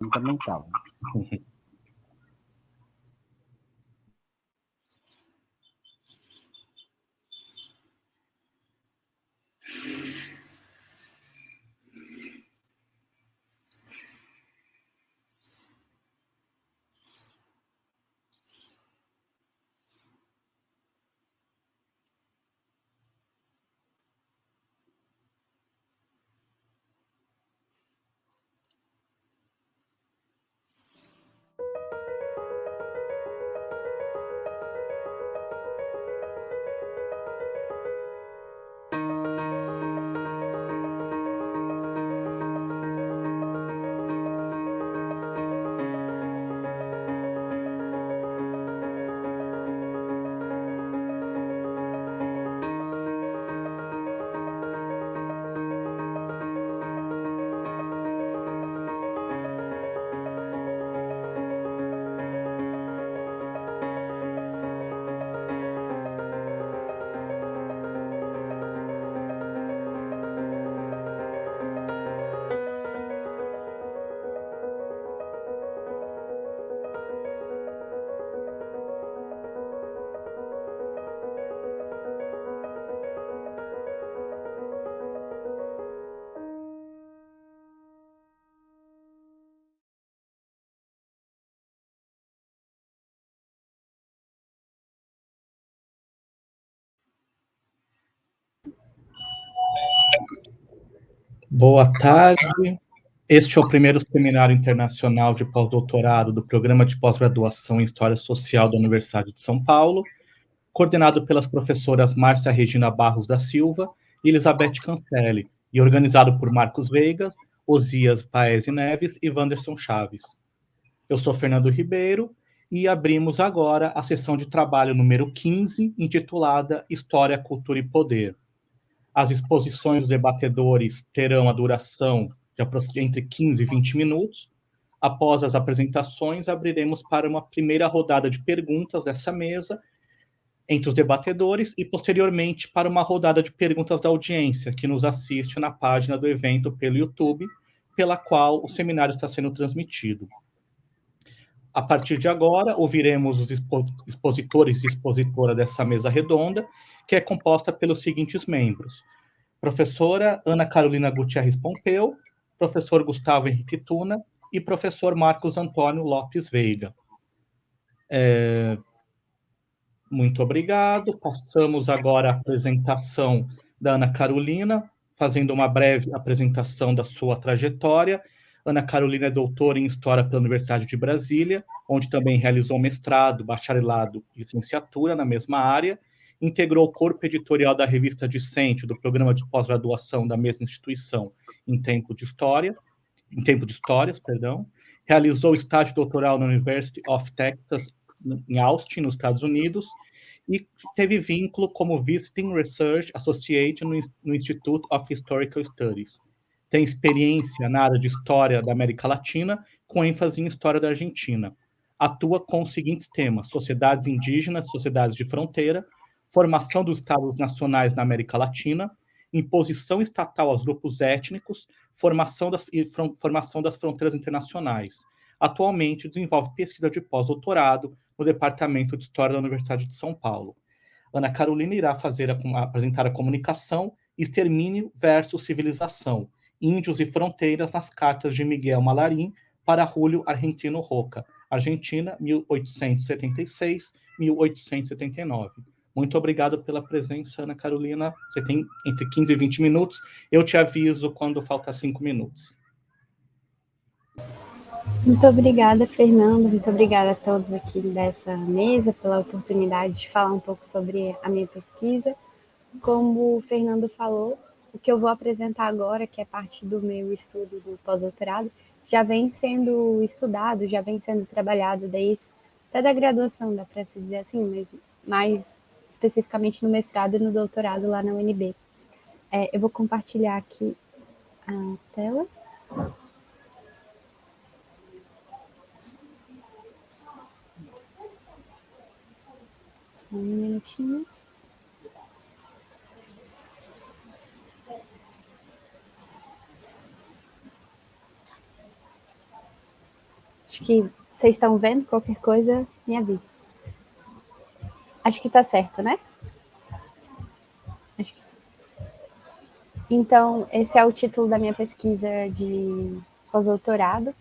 Fundamental. Boa tarde. Este é o primeiro seminário internacional de pós-doutorado do Programa de Pós-Graduação em História Social da Universidade de São Paulo, coordenado pelas professoras Márcia Regina Barros da Silva e Elizabeth Cancelli, e organizado por Marcos Veiga, Osias Paese Neves e Wanderson Chaves. Eu sou Fernando Ribeiro e abrimos agora a sessão de trabalho número 15, intitulada História, Cultura e Poder. As exposições dos debatedores terão a duração de entre 15 e 20 minutos. Após as apresentações, abriremos para uma primeira rodada de perguntas dessa mesa entre os debatedores e, posteriormente, para uma rodada de perguntas da audiência, que nos assiste na página do evento pelo YouTube, pela qual o seminário está sendo transmitido. A partir de agora, ouviremos os expositores e expositora dessa mesa redonda, que é composta pelos seguintes membros: professora Ana Carolina Gutierrez Pompeu, professor Gustavo Henrique Tuna e professor Marcos Antônio Lopes Veiga. Muito obrigado. Passamos agora à apresentação da Ana Carolina, fazendo uma breve apresentação da sua trajetória. Ana Carolina é doutora em História pela Universidade de Brasília, onde também realizou mestrado, bacharelado e licenciatura na mesma área. Integrou o corpo editorial da revista Discente, do programa de pós-graduação da mesma instituição, em tempo de histórias, perdão. Realizou estágio doutoral na University of Texas, em Austin, nos Estados Unidos, e teve vínculo como Visiting Research Associate no Institute of Historical Studies. Tem experiência na área de História da América Latina, com ênfase em História da Argentina. Atua com os seguintes temas: sociedades indígenas, sociedades de fronteira, formação dos Estados nacionais na América Latina, imposição estatal aos grupos étnicos, formação das fronteiras internacionais. Atualmente, desenvolve pesquisa de pós-doutorado no Departamento de História da Universidade de São Paulo. Ana Carolina irá apresentar a comunicação Extermínio versus Civilização, Índios e Fronteiras nas Cartas de Miguel Malarín para Julio Argentino Roca, Argentina, 1876-1879. Muito obrigado pela presença, Ana Carolina. Você tem entre 15 e 20 minutos. Eu te aviso quando faltar 5 minutos. Muito obrigada, Fernando. Muito obrigada a todos aqui dessa mesa pela oportunidade de falar um pouco sobre a minha pesquisa. Como o Fernando falou, o que eu vou apresentar agora, que é parte do meu estudo do pós-doutorado, já vem sendo estudado, já vem sendo trabalhado desde até da graduação, dá para se dizer assim, mas mais especificamente no mestrado e no doutorado lá na UNB. Eu vou compartilhar aqui a tela. Só um minutinho. Acho que vocês estão vendo, qualquer coisa, me avisa. Acho que está certo, né? Acho que sim. Então, esse é o título da minha pesquisa de pós-doutorado,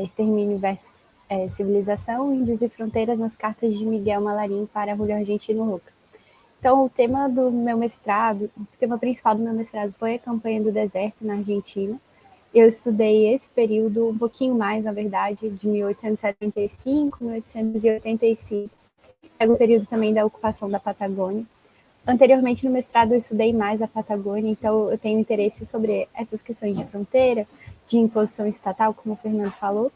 Extermínio versus Civilização, Índios e Fronteiras nas Cartas de Miguel Malarín para Julio Argentino Roca. Então, o tema do meu mestrado, o tema principal do meu mestrado foi a campanha do deserto na Argentina. Eu estudei esse período um pouquinho mais, na verdade, de 1875, 1885. É o período também da ocupação da Patagônia. Anteriormente, no mestrado, eu estudei mais a Patagônia, então eu tenho interesse sobre essas questões de fronteira, de imposição estatal, como o Fernando falou.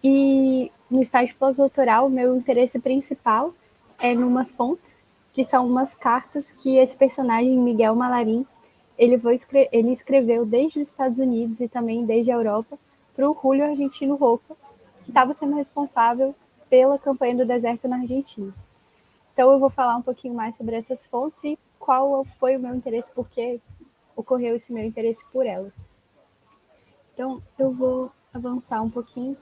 E no estágio pós-doutoral, o meu interesse principal é numas fontes, que são umas cartas que esse personagem, Miguel Malarín, ele escreveu desde os Estados Unidos e também desde a Europa para o Julio Argentino Roca, que estava sendo responsável pela campanha do deserto na Argentina. Então, eu vou falar um pouquinho mais sobre essas fontes e qual foi o meu interesse, por que ocorreu esse meu interesse por elas. Então, eu vou avançar um pouquinho.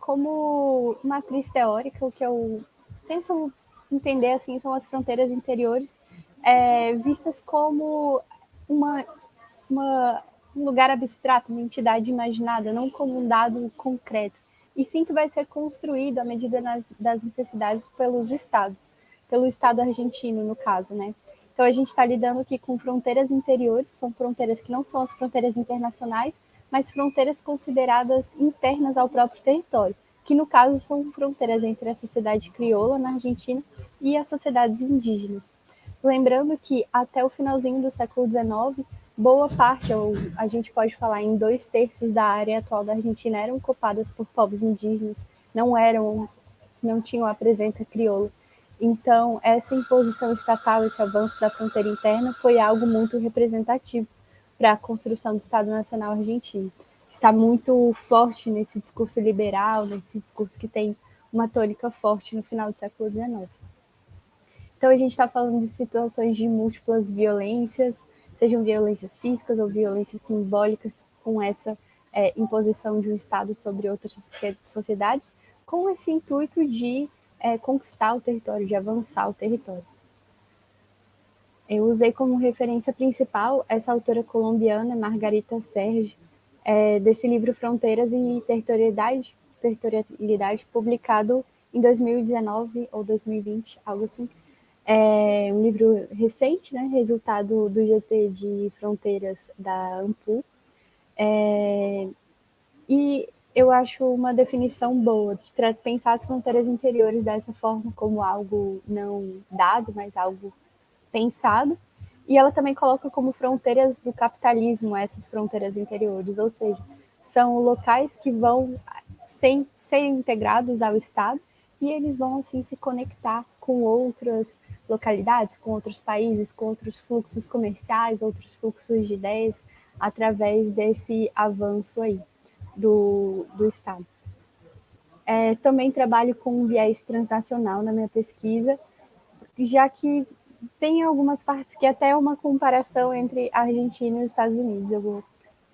Como matriz teórica, o que eu tento entender assim são as fronteiras interiores, vistas como uma, um lugar abstrato, uma entidade imaginada, não como um dado concreto, e sim que vai ser construído à medida das necessidades pelos estados, pelo Estado argentino, no caso, né? Então, a gente está lidando aqui com fronteiras interiores, são fronteiras que não são as fronteiras internacionais, mas fronteiras consideradas internas ao próprio território, que no caso são fronteiras entre a sociedade crioula na Argentina e as sociedades indígenas. Lembrando que até o finalzinho do século XIX, boa parte, ou a gente pode falar em 2/3 da área atual da Argentina eram ocupadas por povos indígenas, não tinham a presença crioula. Então, essa imposição estatal, esse avanço da fronteira interna foi algo muito representativo para a construção do Estado Nacional Argentino. Está muito forte nesse discurso liberal, nesse discurso que tem uma tônica forte no final do século XIX. Então, a gente está falando de situações de múltiplas violências, sejam violências físicas ou violências simbólicas, com essa imposição de um Estado sobre outras sociedades, com esse intuito de conquistar o território, de avançar o território. Eu usei como referência principal essa autora colombiana, Margarita Serge, desse livro Fronteiras e Territorialidade, publicado em 2019 ou 2020, algo assim. É um livro recente, né, resultado do GT de Fronteiras da ANPU. E eu acho uma definição boa de pensar as fronteiras interiores dessa forma, como algo não dado, mas algo pensado. E ela também coloca como fronteiras do capitalismo essas fronteiras interiores, ou seja, são locais que vão ser integrados ao Estado e eles vão assim se conectar com outras localidades, com outros países, com outros fluxos comerciais, outros fluxos de ideias, através desse avanço aí do Estado. Também trabalho com um viés transnacional na minha pesquisa, já que tem algumas partes que até é uma comparação entre a Argentina e os Estados Unidos. Eu vou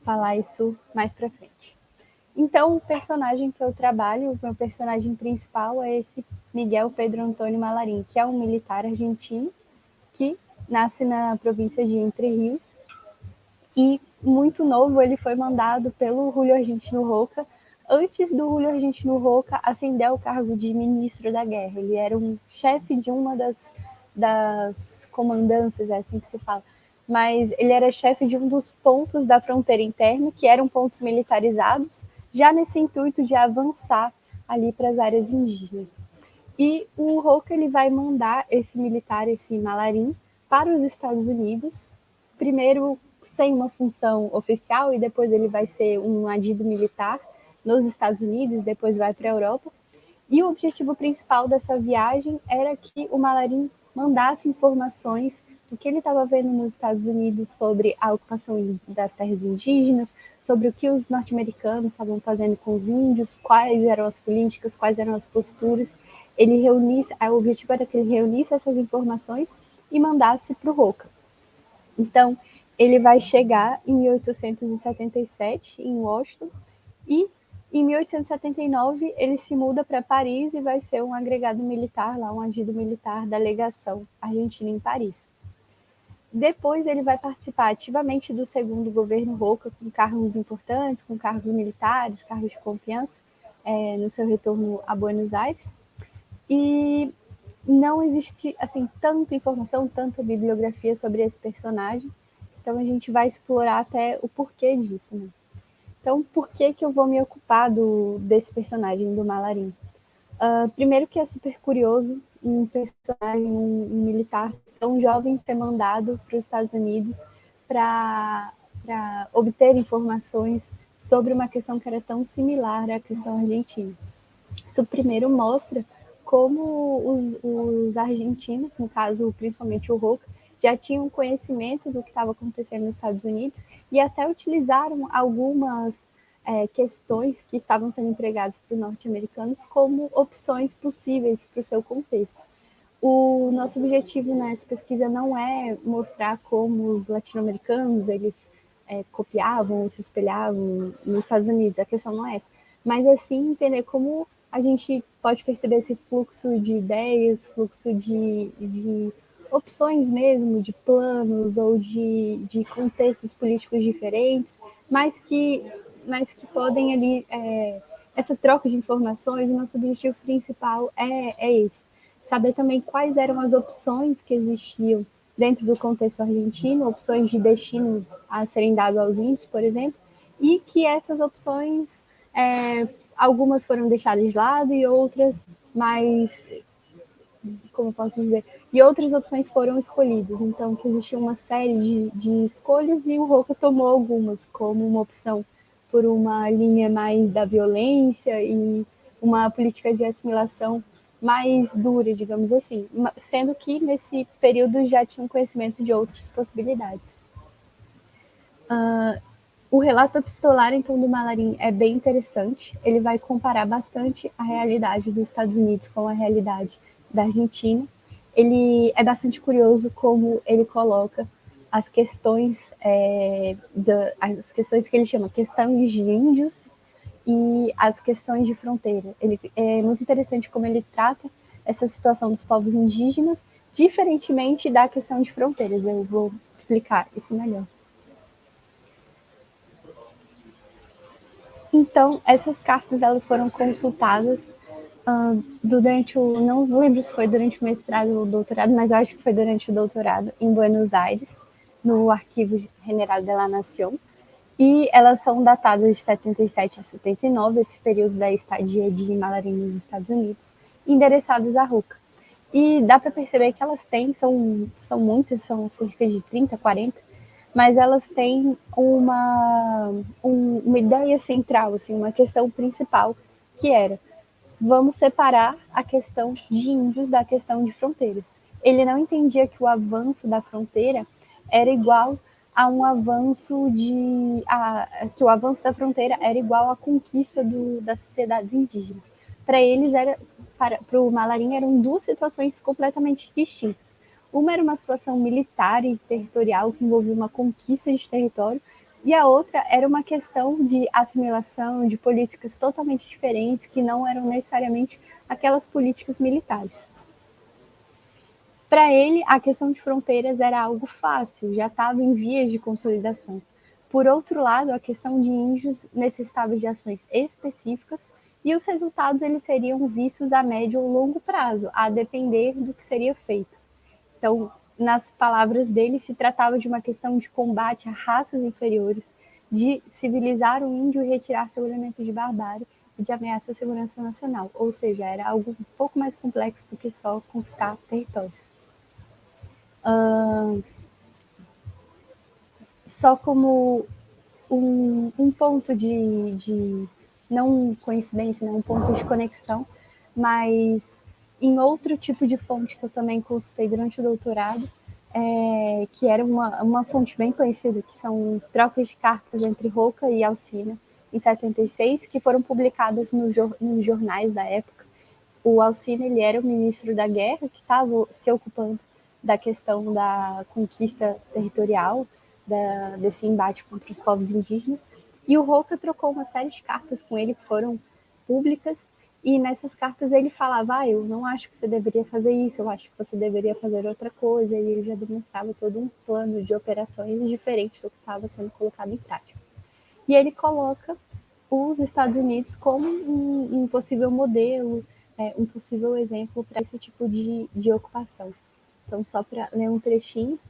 falar isso mais para frente. Então, o personagem que eu trabalho, o meu personagem principal é esse Miguel Pedro Antônio Malarín, que é um militar argentino que nasce na província de Entre Rios e, muito novo, ele foi mandado pelo Julio Argentino Roca. Antes do Julio Argentino Roca ascender ao cargo de ministro da guerra. Ele era um chefe de uma das comandâncias, é assim que se fala, mas ele era chefe de um dos pontos da fronteira interna, que eram pontos militarizados, já nesse intuito de avançar ali para as áreas indígenas. E o Roca ele vai mandar esse militar, esse Malarín, para os Estados Unidos, primeiro sem uma função oficial, e depois ele vai ser um adido militar nos Estados Unidos, depois vai para a Europa. E o objetivo principal dessa viagem era que o Malarín mandasse informações do que ele estava vendo nos Estados Unidos sobre a ocupação das terras indígenas, sobre o que os norte-americanos estavam fazendo com os índios, quais eram as políticas, quais eram as posturas. O objetivo era que ele reunisse essas informações e mandasse para o Roca. Então, ele vai chegar em 1877, em Washington, e Em 1879, ele se muda para Paris e vai ser um agregado militar, lá um agido militar da legação argentina em Paris. Depois ele vai participar ativamente do segundo governo Roca, com cargos importantes, com cargos militares, cargos de confiança, no seu retorno a Buenos Aires. E não existe assim tanta informação, tanta bibliografia sobre esse personagem. Então a gente vai explorar até o porquê disso. Né? Então, por que eu vou me ocupar desse personagem, do Malarim? Primeiro que é super curioso um personagem, um militar tão jovem ser mandado para os Estados Unidos para obter informações sobre uma questão que era tão similar à questão argentina. Isso primeiro mostra como os argentinos, no caso principalmente o Roca, já tinham conhecimento do que estava acontecendo nos Estados Unidos e até utilizaram algumas questões que estavam sendo empregadas por norte-americanos como opções possíveis para o seu contexto. O nosso objetivo nessa pesquisa não é mostrar como os latino-americanos eles copiavam ou se espelhavam nos Estados Unidos, a questão não é essa, mas é sim entender como a gente pode perceber esse fluxo de ideias, fluxo de opções mesmo, de planos ou de contextos políticos diferentes, mas que podem ali, essa troca de informações, o nosso objetivo principal é esse. Saber também quais eram as opções que existiam dentro do contexto argentino, opções de destino a serem dadas aos índios, por exemplo, e que essas opções, algumas foram deixadas de lado e outras mais, como posso dizer, e outras opções foram escolhidas. Então, que existia uma série de escolhas e o Roca tomou algumas, como uma opção por uma linha mais da violência e uma política de assimilação mais dura, digamos assim, sendo que nesse período já tinham conhecimento de outras possibilidades. O relato epistolar, então, do Malarim é bem interessante. Ele vai comparar bastante a realidade dos Estados Unidos com a realidade da Argentina. Ele é bastante curioso como ele coloca as questões, as questões que ele chama questões de índios e as questões de fronteira. É muito interessante como ele trata essa situação dos povos indígenas, diferentemente da questão de fronteiras. Eu vou explicar isso melhor. Então, essas cartas elas foram consultadas durante não lembro se foi durante o mestrado ou o doutorado, mas eu acho que foi durante o doutorado em Buenos Aires, no Arquivo General de la Nación, e elas são datadas de 77 a 79, esse período da estadia de Malarim nos Estados Unidos, endereçadas a Roca. E dá para perceber que elas têm, são muitas, são cerca de 30, 40, mas elas têm uma ideia central, assim, uma questão principal, que era: vamos separar a questão de índios da questão de fronteiras. Ele não entendia que o avanço da fronteira era igual a um avanço que o avanço da fronteira era igual à conquista das sociedades indígenas. Para eles para o Malarim eram duas situações completamente distintas. Uma era uma situação militar e territorial que envolvia uma conquista de território, e a outra era uma questão de assimilação, de políticas totalmente diferentes, que não eram necessariamente aquelas políticas militares. Para ele, a questão de fronteiras era algo fácil, já estava em vias de consolidação. Por outro lado, a questão de índios necessitava de ações específicas e os resultados eles seriam vistos a médio ou longo prazo, a depender do que seria feito. Então, nas palavras dele, se tratava de uma questão de combate a raças inferiores, de civilizar o índio e retirar seu elemento de barbárie e de ameaça à segurança nacional. Ou seja, era algo um pouco mais complexo do que só conquistar territórios. Só como um ponto de não coincidência, né, um ponto de conexão, mas em outro tipo de fonte que eu também consultei durante o doutorado, que era uma fonte bem conhecida, que são trocas de cartas entre Roca e Alcina, em 76, que foram publicadas nos jornais da época. O Alcina ele era o ministro da guerra, que estava se ocupando da questão da conquista territorial, desse embate contra os povos indígenas, E o Roca trocou uma série de cartas com ele que foram públicas, e nessas cartas ele falava, eu não acho que você deveria fazer isso, eu acho que você deveria fazer outra coisa, e ele já demonstrava todo um plano de operações diferente do que estava sendo colocado em prática. E ele coloca os Estados Unidos como um possível modelo, um possível exemplo para esse tipo de ocupação. Então, só para ler um trechinho,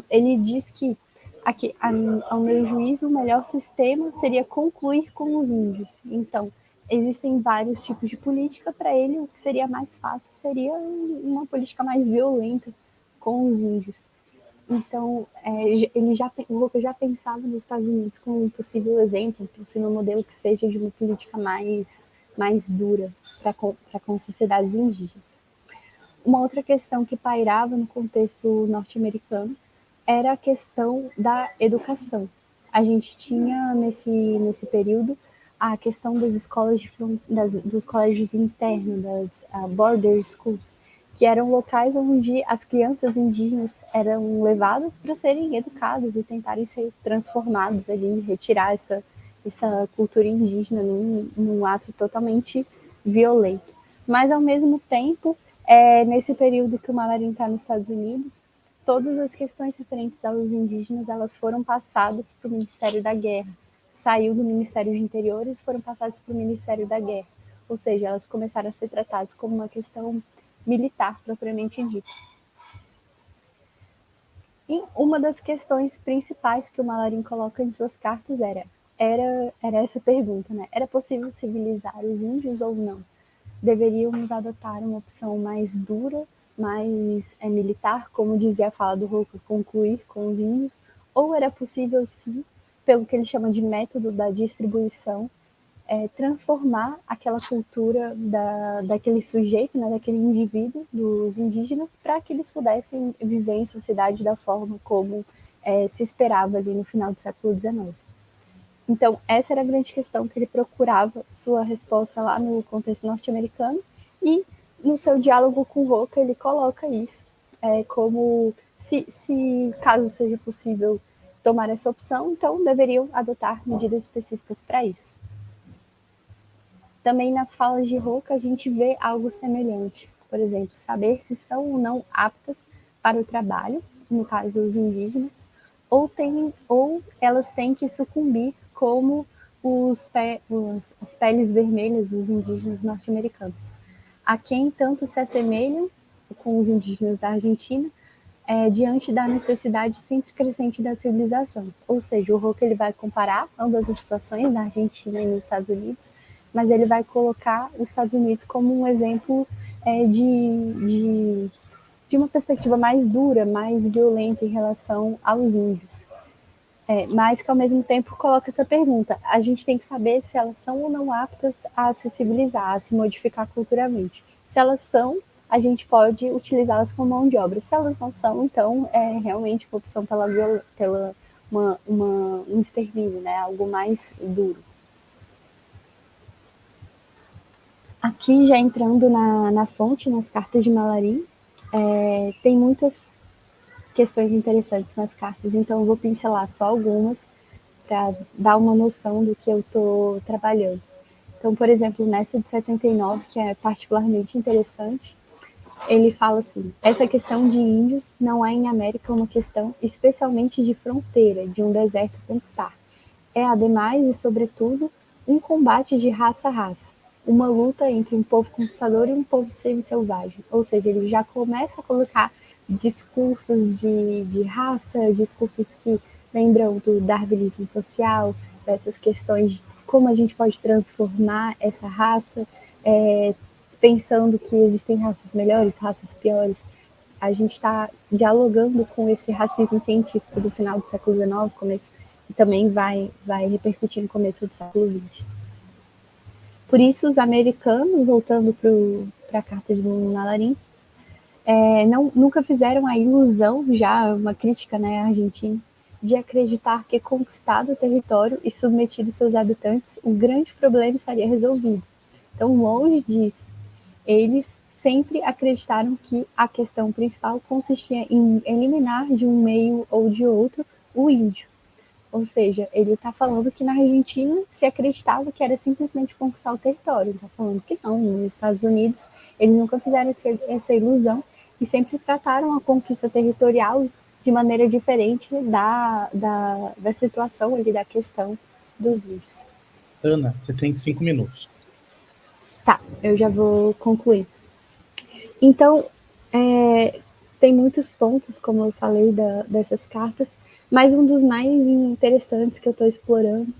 ele diz que, aqui, ao meu juízo, o melhor sistema seria concluir com os índios. Então, existem vários tipos de política. Para ele, o que seria mais fácil seria uma política mais violenta com os índios. Então, o Roca já pensava nos Estados Unidos como um possível exemplo, um possível modelo que seja de uma política mais dura para com sociedades indígenas. Uma outra questão que pairava no contexto norte-americano era a questão da educação. A gente tinha nesse período a questão das escolas dos colégios internos, das border schools, que eram locais onde as crianças indígenas eram levadas para serem educadas e tentarem ser transformadas ali, retirar essa cultura indígena num ato totalmente violento. Mas, ao mesmo tempo, nesse período que o Malarim está nos Estados Unidos, todas as questões referentes aos indígenas elas foram passadas para o Ministério da Guerra. Saiu do Ministério de Interiores e foram passadas para o Ministério da Guerra. Ou seja, elas começaram a ser tratadas como uma questão militar propriamente dita. E uma das questões principais que o Malarim coloca em suas cartas era essa pergunta, né? Era possível civilizar os índios ou não? Deveríamos adotar uma opção mais dura, mais militar, como dizia a fala do Roca, concluir com os índios, ou era possível, sim, pelo que ele chama de método da distribuição, transformar aquela cultura daquele sujeito, né, daquele indivíduo, dos indígenas, para que eles pudessem viver em sociedade da forma como se esperava ali no final do século XIX. Então, essa era a grande questão que ele procurava sua resposta lá no contexto norte-americano, e no seu diálogo com Roca ele coloca isso como se caso seja possível tomar essa opção, então deveriam adotar medidas específicas para isso. Também nas falas de Roca a gente vê algo semelhante, por exemplo, saber se são ou não aptas para o trabalho, no caso os indígenas, ou elas têm que sucumbir como as peles vermelhas dos indígenas norte-americanos, a quem tanto se assemelham com os indígenas da Argentina, diante da necessidade sempre crescente da civilização. Ou seja, o Roca ele vai comparar ambas as situações, na Argentina e nos Estados Unidos, mas ele vai colocar os Estados Unidos como um exemplo de uma perspectiva mais dura, mais violenta em relação aos índios. Mas que, ao mesmo tempo, coloca essa pergunta. A gente tem que saber se elas são ou não aptas a se civilizar, a se modificar culturalmente. Se elas são, a gente pode utilizá-las como mão de obra. Se elas não são, então é realmente uma opção pela um extermínio, né? Algo mais duro. Aqui, já entrando na fonte, nas cartas de Malarim, tem muitas questões interessantes nas cartas, então eu vou pincelar só algumas para dar uma noção do que eu estou trabalhando. Então, por exemplo, nessa de 79, que é particularmente interessante, ele fala assim: essa questão de índios não é em América uma questão especialmente de fronteira, de um deserto a conquistar. É, ademais e sobretudo, um combate de raça a raça, uma luta entre um povo conquistador e um povo semi-selvagem. Ou seja, ele já começa a colocar discursos de raça, discursos que lembram do darwinismo social, dessas questões de como a gente pode transformar essa raça, pensando que existem raças melhores, raças piores. A gente está dialogando com esse racismo científico do final do século XIX, começo, e também vai repercutir no começo do século XX. Por isso, os americanos, voltando para a carta de Malarim, nunca fizeram a ilusão, já uma crítica, né, à Argentina, de acreditar que, conquistado o território e submetido seus habitantes, o grande problema estaria resolvido. Então, longe disso, eles sempre acreditaram que a questão principal consistia em eliminar de um meio ou de outro o índio. Ou seja, ele está falando que na Argentina se acreditava que era simplesmente conquistar o território. Ele está falando que não, nos Estados Unidos eles nunca fizeram essa ilusão e sempre trataram a conquista territorial de maneira diferente da situação ali, da questão dos índios. Ana, você tem 5 minutos. Tá, eu já vou concluir. Então, tem muitos pontos, como eu falei, dessas cartas, mas um dos mais interessantes que eu estou explorando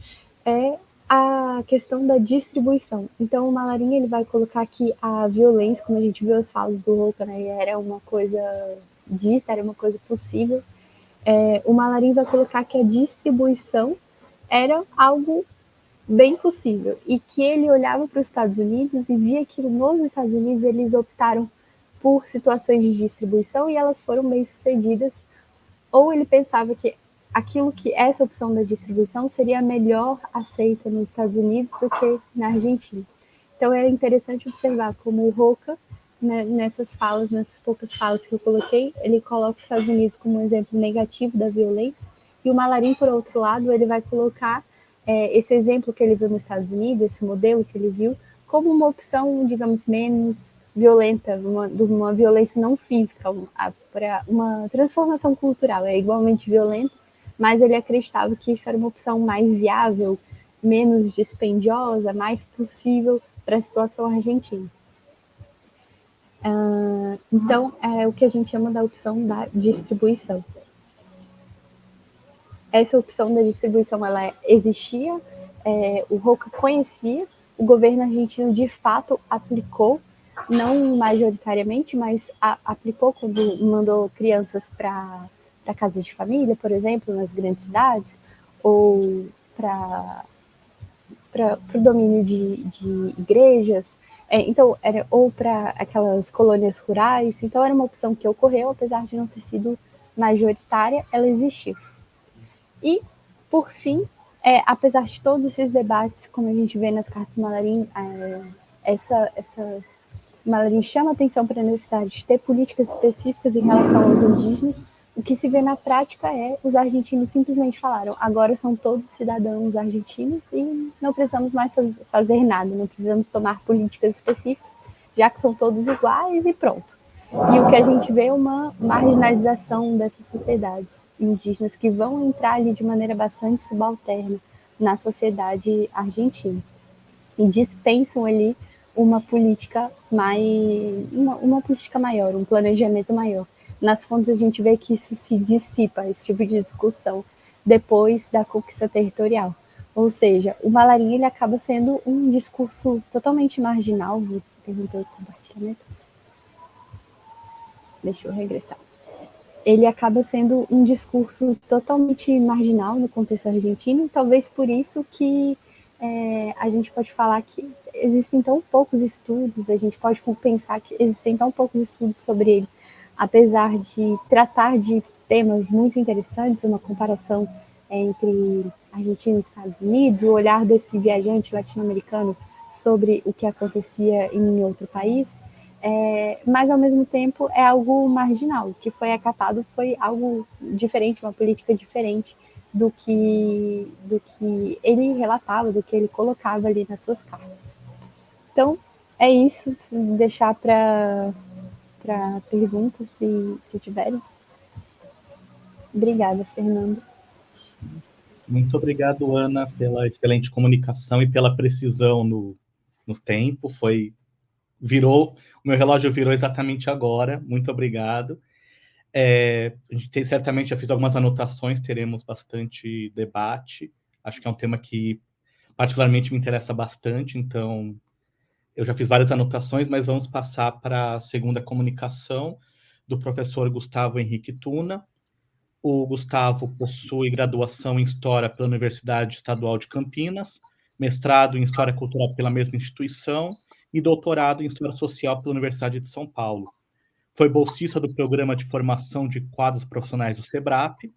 é a questão da distribuição. Então, o Malarinha ele vai colocar aqui a violência, como a gente viu as falas do Roca, né, era uma coisa dita, era uma coisa possível. O Malarinha vai colocar que a distribuição era algo bem possível e que ele olhava para os Estados Unidos e via que nos Estados Unidos eles optaram por situações de distribuição e elas foram bem sucedidas, ou ele pensava que aquilo que essa opção da distribuição seria melhor aceita nos Estados Unidos do que na Argentina. Então era interessante observar como o Roca, né, nessas poucas falas que eu coloquei, ele coloca os Estados Unidos como um exemplo negativo da violência, e o Malarim, por outro lado, ele vai colocar esse exemplo que ele viu nos Estados Unidos, esse modelo que ele viu, como uma opção, digamos, menos violenta, uma violência não física, para uma transformação cultural. É igualmente violenta, mas ele acreditava que isso era uma opção mais viável, menos dispendiosa, mais possível para a situação argentina. Então, é o que a gente chama da opção da distribuição. Essa opção da distribuição, ela existia, o Roca conhecia, o governo argentino de fato aplicou, não majoritariamente, mas aplicou quando mandou crianças para casas de família, por exemplo, nas grandes cidades, ou para o domínio de igrejas, então, ou para aquelas colônias rurais. Então, era uma opção que ocorreu, apesar de não ter sido majoritária, ela existiu. E, por fim, apesar de todos esses debates, como a gente vê nas cartas do Malarim, essa Malarim chama atenção para a necessidade de ter políticas específicas em relação aos indígenas. O que se vê na prática é os argentinos simplesmente falaram: agora são todos cidadãos argentinos e não precisamos mais fazer nada, não precisamos tomar políticas específicas, já que são todos iguais e pronto. E o que a gente vê é uma marginalização dessas sociedades indígenas que vão entrar ali de maneira bastante subalterna na sociedade argentina e dispensam ali uma política uma política maior, um planejamento maior. Nas fontes a gente vê que isso se dissipa, esse tipo de discussão, depois da conquista territorial. Ou seja, o Malarim ele acaba sendo um discurso totalmente marginal. Vou interromper o compartilhamento. Deixa eu regressar. Ele acaba sendo um discurso totalmente marginal no contexto argentino, e talvez por isso que a gente pode falar que existem tão poucos estudos, a gente pode pensar que existem tão poucos estudos sobre ele, apesar de tratar de temas muito interessantes, uma comparação entre Argentina e Estados Unidos, o olhar desse viajante latino-americano sobre o que acontecia em outro país, mas ao mesmo tempo é algo marginal. O que foi acatado foi algo diferente, uma política diferente do que ele relatava, do que ele colocava ali nas suas cartas. Então, é isso, se deixar para perguntas, se tiverem. Obrigada, Fernando. Muito obrigado, Ana, pela excelente comunicação e pela precisão no tempo. O meu relógio virou exatamente agora. Muito obrigado. A gente certamente já fiz algumas anotações, teremos bastante debate. Acho que é um tema que particularmente me interessa bastante, então eu já fiz várias anotações, mas vamos passar para a segunda comunicação do professor Gustavo Henrique Tuna. O Gustavo possui graduação em História pela Universidade Estadual de Campinas, mestrado em História Cultural pela mesma instituição e doutorado em História Social pela Universidade de São Paulo. Foi bolsista do Programa de Formação de Quadros Profissionais do SEBRAP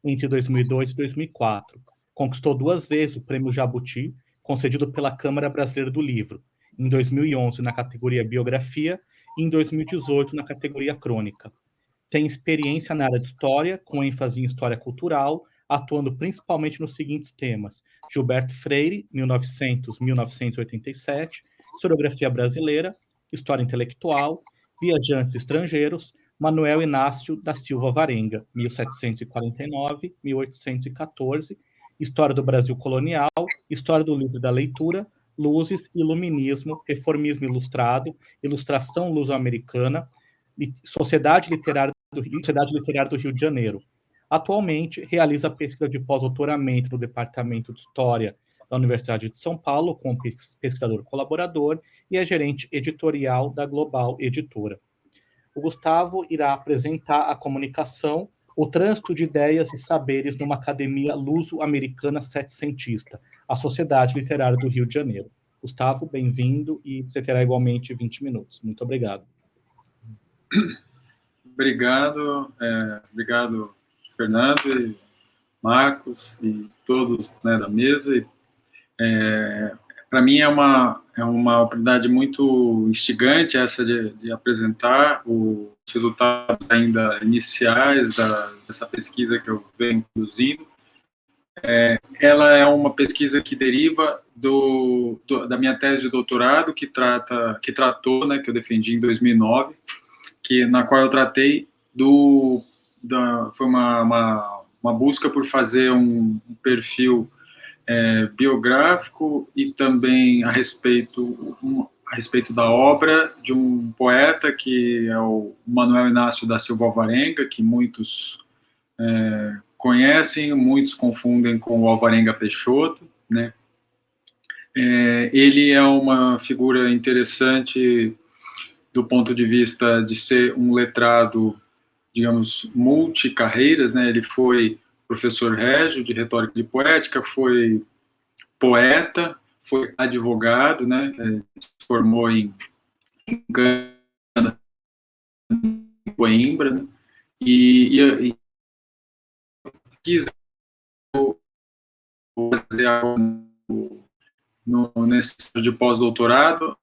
entre 2002 e 2004. Conquistou 2 vezes o Prêmio Jabuti, concedido pela Câmara Brasileira do Livro, em 2011 na categoria Biografia e em 2018 na categoria Crônica. Tem experiência na área de História, com ênfase em História Cultural, atuando principalmente nos seguintes temas: Gilberto Freire, 1900-1987, historiografia brasileira, história intelectual, viajantes estrangeiros, Manuel Inácio da Silva Varenga, 1749-1814, história do Brasil colonial, história do livro da leitura, luzes, iluminismo, reformismo ilustrado, ilustração luso-americana, Sociedade Literária do Rio de Janeiro. Atualmente, realiza pesquisa de pós-doutoramento no Departamento de História da Universidade de São Paulo, como pesquisador colaborador, e é gerente editorial da Global Editora. O Gustavo irá apresentar a comunicação, o trânsito de ideias e saberes numa academia luso-americana setecentista, a Sociedade Literária do Rio de Janeiro. Gustavo, bem-vindo, e você terá igualmente 20 minutos. Muito obrigado. Obrigado, Fernando, e Marcos, e todos, né, da mesa. Para mim é uma oportunidade muito instigante essa de apresentar os resultados ainda iniciais dessa pesquisa que eu venho conduzindo. Ela é uma pesquisa que deriva da minha tese de doutorado, que tratou, né, que eu defendi em 2009, na qual eu tratei foi uma busca por fazer um perfil biográfico e também a respeito da obra de um poeta que é o Manuel Inácio da Silva Alvarenga, que muitos conhecem, muitos confundem com o Alvarenga Peixoto, né? Ele é uma figura interessante do ponto de vista de ser um letrado, digamos, multicarreiras, né? Ele foi professor régio de retórica e poética, foi poeta, foi advogado, né? Se formou em Coimbra, né? E quis fazer algo nesse de pós-doutorado,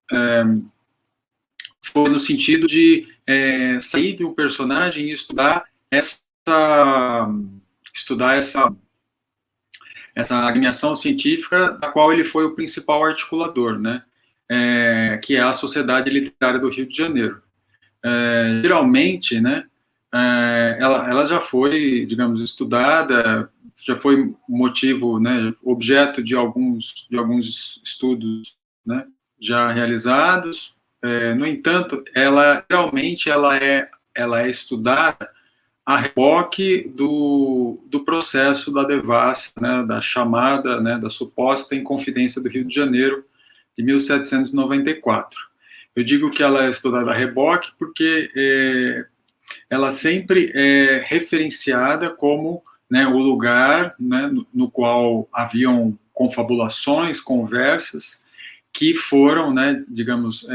foi no sentido de sair de um personagem e estudar essa agremiação científica da qual ele foi o principal articulador, né? Que é a Sociedade Literária do Rio de Janeiro. Geralmente, né, ela já foi, digamos, estudada, já foi motivo, né, objeto de alguns estudos, né, já realizados. No entanto, geralmente ela é estudada a reboque do processo da devassa, né, da chamada, né, da suposta Inconfidência do Rio de Janeiro, de 1794. Eu digo que ela é estudada a reboque porque ela sempre é referenciada como, né, o lugar, né, no qual haviam confabulações, conversas, que foram, né, digamos,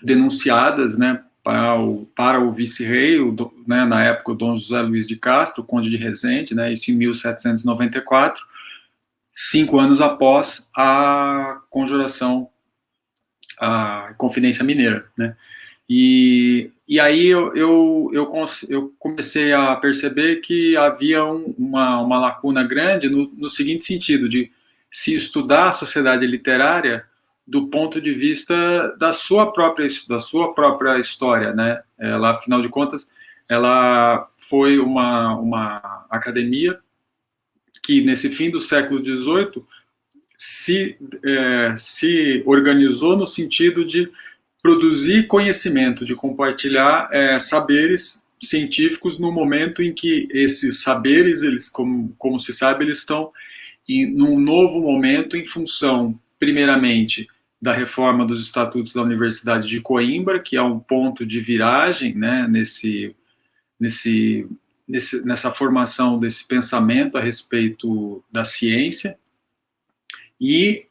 denunciadas, né, para o vice-rei, né, na época o Dom José Luiz de Castro, conde de Resende, né, isso em 1794, 5 anos após a conjuração, a Confidência Mineira, né. E aí eu comecei a perceber que havia uma lacuna grande no seguinte sentido, de se estudar a sociedade literária do ponto de vista da sua própria história, né? Ela, afinal de contas, ela foi uma academia que, nesse fim do século XVIII, se organizou no sentido de produzir conhecimento, de compartilhar saberes científicos no momento em que esses saberes, eles, como se sabe, eles estão num novo momento em função, primeiramente, da reforma dos estatutos da Universidade de Coimbra, que é um ponto de viragem, né, nessa formação desse pensamento a respeito da ciência, e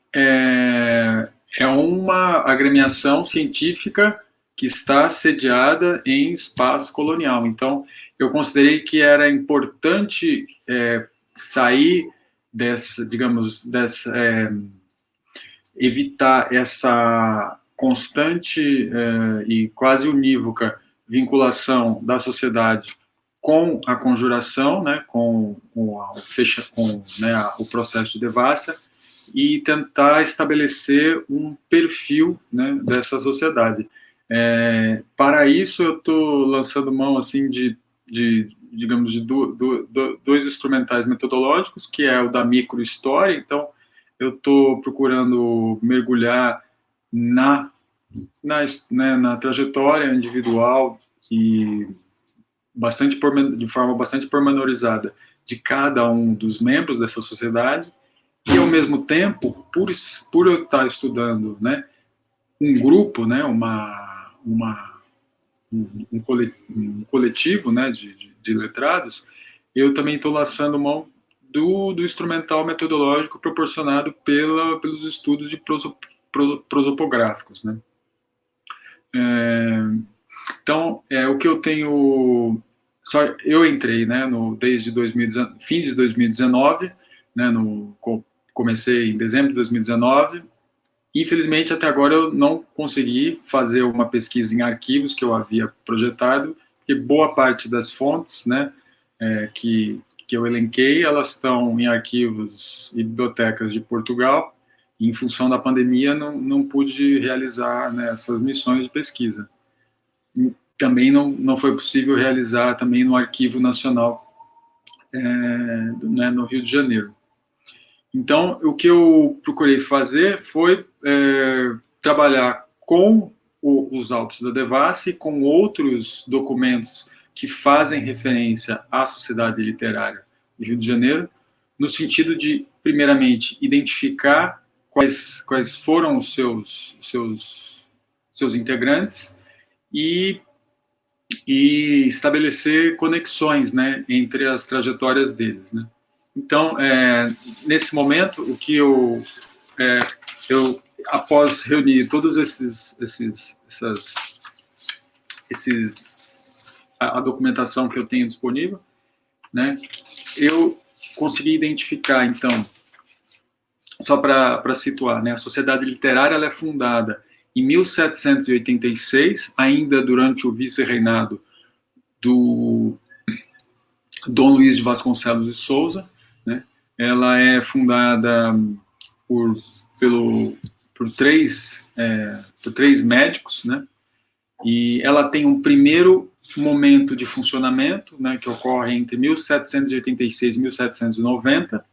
é uma agremiação científica que está sediada em espaço colonial. Então, eu considerei que era importante sair evitar essa constante e quase unívoca vinculação da sociedade com a conjuração, né, com o processo de devassa, e tentar estabelecer um perfil, né, dessa sociedade. Para isso, eu estou lançando mão assim digamos, de dois instrumentais metodológicos, que é o da microhistória. Então, eu estou procurando mergulhar na trajetória individual e de forma bastante pormenorizada de cada um dos membros dessa sociedade, e, ao mesmo tempo, por eu estar estudando, né, um grupo, né, um coletivo, né, de letrados, eu também estou lançando mão do instrumental metodológico proporcionado pelos estudos de prosopográficos, né. Então, o que eu tenho... eu entrei, né, desde fim de 2019, né, comecei em dezembro de 2019. Infelizmente, até agora eu não consegui fazer uma pesquisa em arquivos que eu havia projetado, porque boa parte das fontes, né, que eu elenquei, elas estão em arquivos e bibliotecas de Portugal, e, em função da pandemia, não pude realizar, né, essas missões de pesquisa. Também não foi possível realizar também no Arquivo Nacional, né, no Rio de Janeiro. Então, o que eu procurei fazer foi trabalhar com os autos da devassa e com outros documentos que fazem referência à sociedade literária do Rio de Janeiro, no sentido de, primeiramente, identificar quais foram os seus integrantes e estabelecer conexões, né, entre as trajetórias deles, né. Então, nesse momento, o que eu após reunir todos a documentação que eu tenho disponível, né, eu consegui identificar, então, só para situar, né, a Sociedade Literária ela é fundada em 1786, ainda durante o vice-reinado do Dom Luís de Vasconcelos de Souza, né? Ela é fundada por três médicos, né? E ela tem um primeiro momento de funcionamento, né, que ocorre entre 1786 e 1790.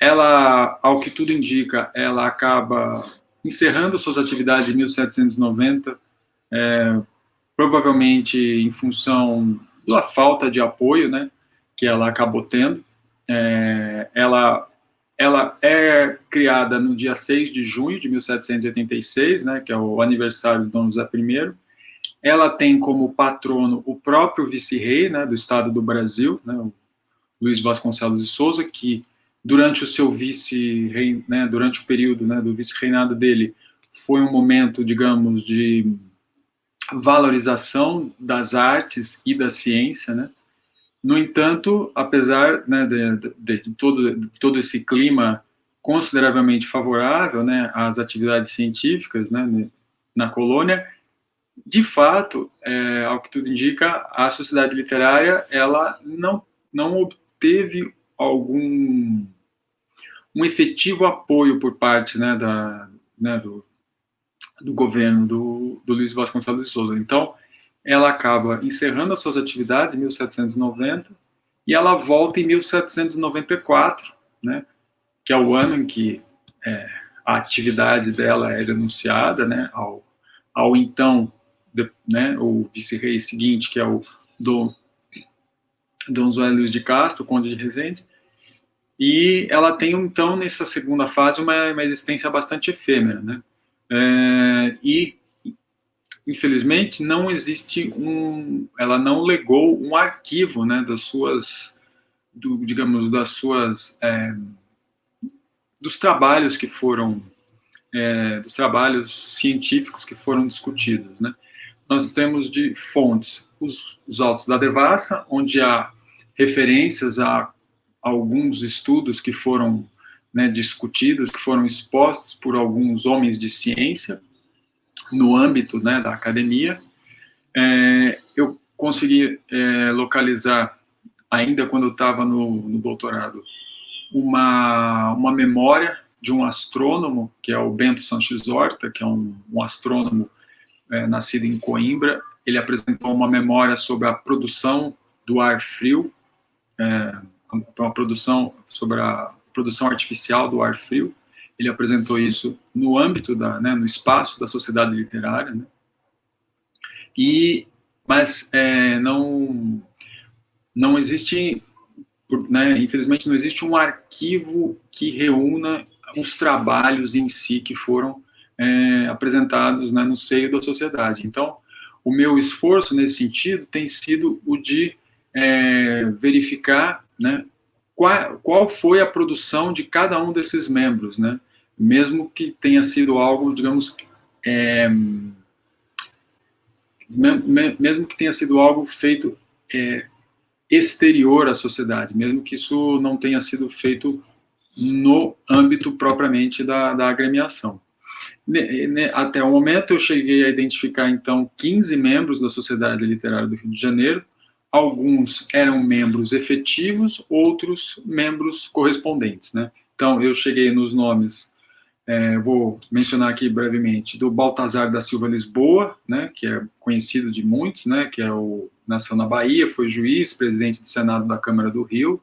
Ela, ao que tudo indica, ela acaba encerrando suas atividades em 1790, provavelmente em função da falta de apoio, né, que ela acabou tendo. Ela é criada no dia 6 de junho de 1786, né, que é o aniversário de Dom José I. Ela tem como patrono o próprio vice-rei, né, do Estado do Brasil, né, o Luís Vasconcelos de Souza, que durante o seu né, durante o período, né, do vice-reinado dele, foi um momento, digamos, de valorização das artes e da ciência, né. No entanto, apesar, né, de todo esse clima consideravelmente favorável, né, às atividades científicas, né, na colônia, de fato, ao que tudo indica, a sociedade literária ela não obteve um efetivo apoio por parte, né, do governo do Luís Vasconcelos de Souza. Então, ela acaba encerrando as suas atividades em 1790 e ela volta em 1794, né, que é o ano em que a atividade dela é denunciada, né, ao então, né, o vice-rei seguinte, que é o Dom José Luís de Castro, conde de Resende, e ela tem, então, nessa segunda fase, uma existência bastante efêmera, né, e, infelizmente, não existe ela não legou um arquivo, né, dos trabalhos que foram, dos trabalhos científicos que foram discutidos, né. Nós temos de fontes os autos da devassa, onde há referências a alguns estudos que foram, né, discutidos, que foram expostos por alguns homens de ciência no âmbito, né, da academia. consegui localizar, ainda quando eu estava no doutorado, uma memória de um astrônomo, que é o Bento Sanches Horta, que é um astrônomo nascido em Coimbra. Ele apresentou uma memória sobre a produção do ar frio, sobre a produção artificial do ar frio. Ele apresentou isso no âmbito no espaço da sociedade literária, né? Mas não existe, né, infelizmente, não existe um arquivo que reúna os trabalhos em si que foram apresentados, né, no seio da sociedade. Então, o meu esforço nesse sentido tem sido o de verificar, né, qual foi a produção de cada um desses membros, né, mesmo que tenha sido algo, digamos, mesmo que tenha sido algo feito exterior à sociedade, mesmo que isso não tenha sido feito no âmbito propriamente da agremiação. Até o momento, eu cheguei a identificar, então, 15 membros da Sociedade Literária do Rio de Janeiro. Alguns eram membros efetivos, outros membros correspondentes, né? Então, eu cheguei nos nomes, vou mencionar aqui brevemente, do Baltazar da Silva Lisboa, né, que é conhecido de muitos, né, que nasceu na Bahia, foi juiz, presidente do Senado da Câmara do Rio,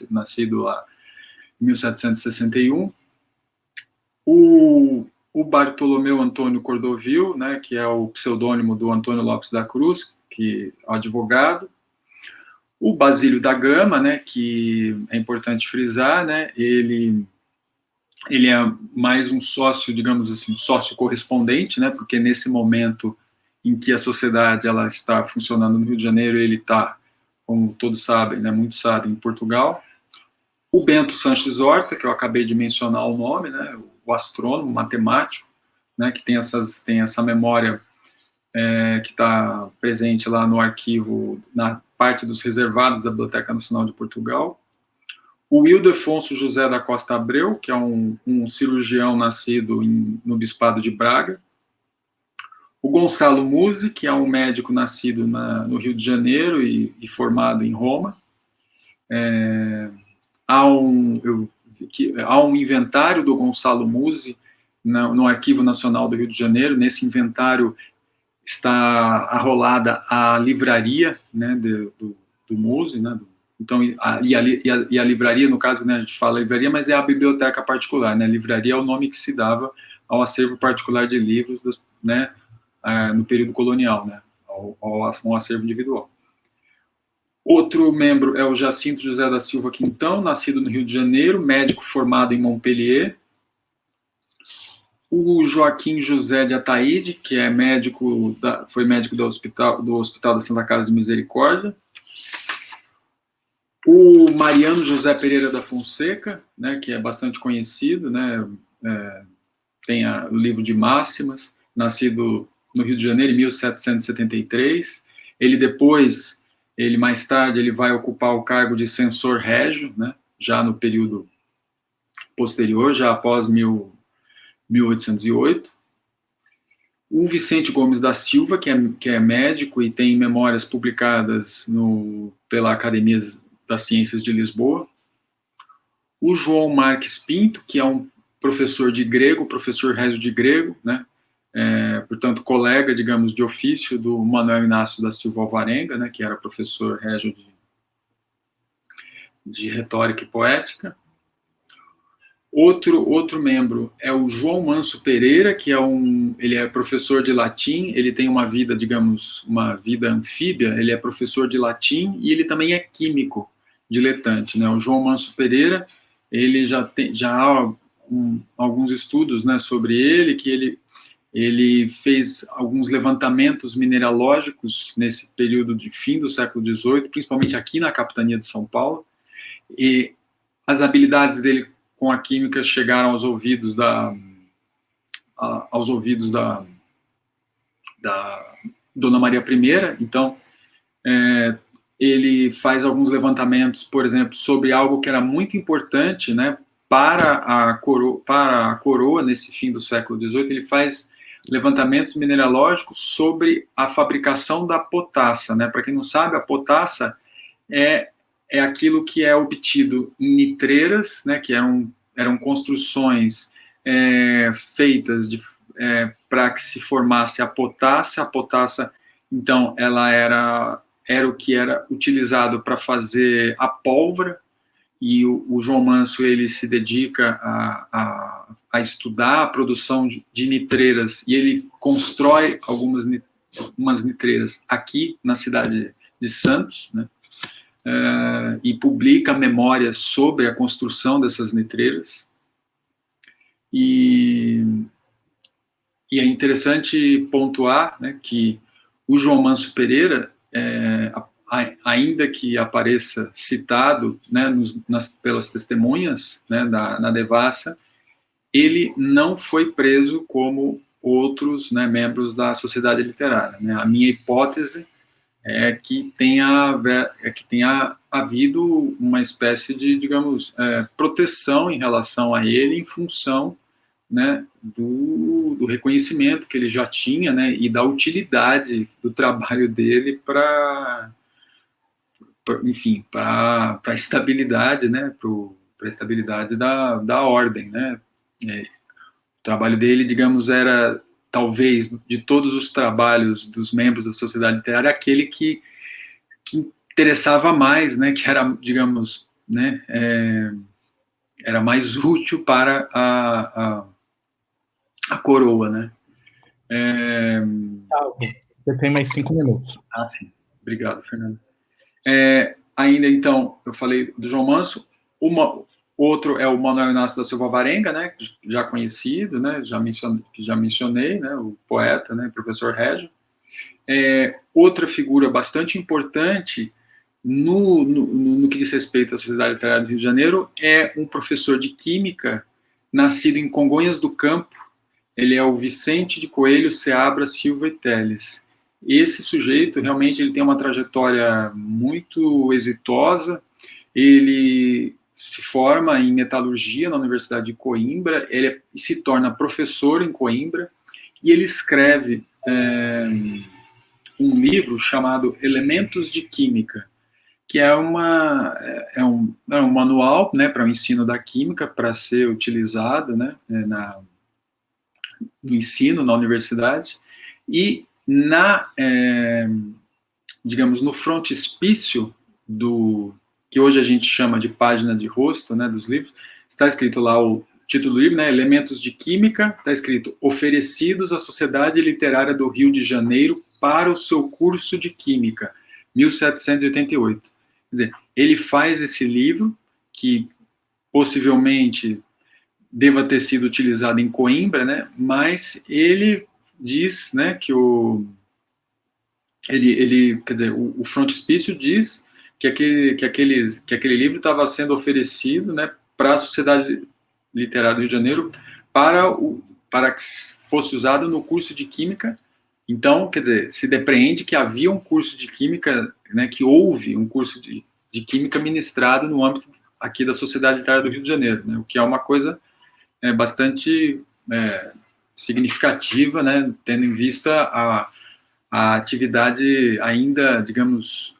nascido lá em 1761. O Bartolomeu Antônio Cordovil, né, que é o pseudônimo do Antônio Lopes da Cruz, que é advogado. O Basílio da Gama, né, que é importante frisar, né, ele é mais um sócio, digamos assim, sócio correspondente, né, porque nesse momento em que a sociedade ela está funcionando no Rio de Janeiro, ele está, como todos sabem, né, muitos sabem, em Portugal. O Bento Sanches Horta, que eu acabei de mencionar o nome, né, o astrônomo, matemático, né, que tem essa memória que está presente lá no arquivo, na parte dos reservados da Biblioteca Nacional de Portugal. O Ildefonso José da Costa Abreu, que é um cirurgião nascido no Bispado de Braga. O Gonçalo Musi, que é um médico nascido no Rio de Janeiro e formado em Roma. Há um inventário do Gonçalo Musi no Arquivo Nacional do Rio de Janeiro. Nesse inventário está arrolada a livraria, né, do Musi, né, então, a livraria, no caso, né, a gente fala livraria, mas é a biblioteca particular, né, livraria é o nome que se dava ao acervo particular de livros, né, no período colonial, né, ao acervo individual. Outro membro é o Jacinto José da Silva Quintão, nascido no Rio de Janeiro, médico formado em Montpellier. O Joaquim José de Ataíde, que é foi médico do Hospital da Santa Casa de Misericórdia. O Mariano José Pereira da Fonseca, né, que é bastante conhecido, né, tem o livro de Máximas, nascido no Rio de Janeiro em 1773. Mais tarde, ele vai ocupar o cargo de censor régio, né, já no período posterior, já após 1808. O Vicente Gomes da Silva, que é médico e tem memórias publicadas pela Academia das Ciências de Lisboa. O João Marques Pinto, que é um professor de grego, professor régio de grego, né? Portanto, colega, digamos, de ofício do Manuel Inácio da Silva Alvarenga, né, que era professor régio de retórica e poética. Outro membro é o João Manso Pereira, que ele é professor de latim, ele tem uma vida, digamos, uma vida anfíbia, ele é professor de latim e ele também é químico diletante, né? O João Manso Pereira, ele já há alguns estudos, né, sobre ele, que ele fez alguns levantamentos mineralógicos nesse período de fim do século XVIII, principalmente aqui na capitania de São Paulo, e as habilidades dele com a química chegaram aos ouvidos da Dona Maria I. Então, ele faz alguns levantamentos, por exemplo, sobre algo que era muito importante, né, para a coroa nesse fim do século XVIII. Ele faz levantamentos mineralógicos sobre a fabricação da potassa, né? Para quem não sabe, a potassa é aquilo que é obtido em nitreiras, né? Que eram construções feitas para que se formasse a potassa. A potassa, então, ela era o que era utilizado para fazer a pólvora, e o João Manso ele se dedica a estudar a produção de nitreiras, e ele constrói umas nitreiras aqui na cidade de Santos, né? E publica memórias sobre a construção dessas nitreiras. E é interessante pontuar, né, que o João Manso Pereira, ainda que apareça citado, né, pelas testemunhas, né, na devassa, ele não foi preso como outros, né, membros da sociedade literária, né? A minha hipótese é que tenha havido uma espécie de, digamos, proteção em relação a ele, em função, né, do reconhecimento que ele já tinha, né, e da utilidade do trabalho dele para a estabilidade, né, para a estabilidade da ordem, né. O trabalho dele, digamos, era, talvez, de todos os trabalhos dos membros da sociedade literária, aquele que interessava mais, né, que era, digamos, né, era mais útil para a coroa, né. Você tem mais 5 minutos. Sim. Obrigado, Fernando. Ainda, então, eu falei do João Manso. Outro é o Manuel Inácio da Silva Varenga, né, já conhecido, né, já mencionei, né, o poeta, né, professor Régio. Outra figura bastante importante no que diz respeito à Sociedade Literária do Rio de Janeiro é um professor de Química, nascido em Congonhas do Campo. Ele é o Vicente de Coelho Seabra Silva e Teles. Esse sujeito, realmente, ele tem uma trajetória muito exitosa. Ele se forma em metalurgia na Universidade de Coimbra, ele se torna professor em Coimbra, e ele escreve um livro chamado Elementos de Química, que é um manual, né, para o ensino da química, para ser utilizado, né, no ensino na universidade. E digamos, no frontispício que hoje a gente chama de página de rosto, né, dos livros, está escrito lá o título do livro, né, Elementos de Química, está escrito: oferecidos à Sociedade Literária do Rio de Janeiro para o seu curso de Química, 1788. Quer dizer, ele faz esse livro, que possivelmente deva ter sido utilizado em Coimbra, né, mas ele diz, né, que quer dizer, o frontispício diz que aquele livro estava sendo oferecido, né, para a Sociedade Literária do Rio de Janeiro para que fosse usado no curso de Química. Então, quer dizer, se depreende que havia um curso de Química, né, que houve um curso de Química ministrado no âmbito aqui da Sociedade Literária do Rio de Janeiro, né, o que é uma coisa bastante significativa, né, tendo em vista a atividade ainda, digamos,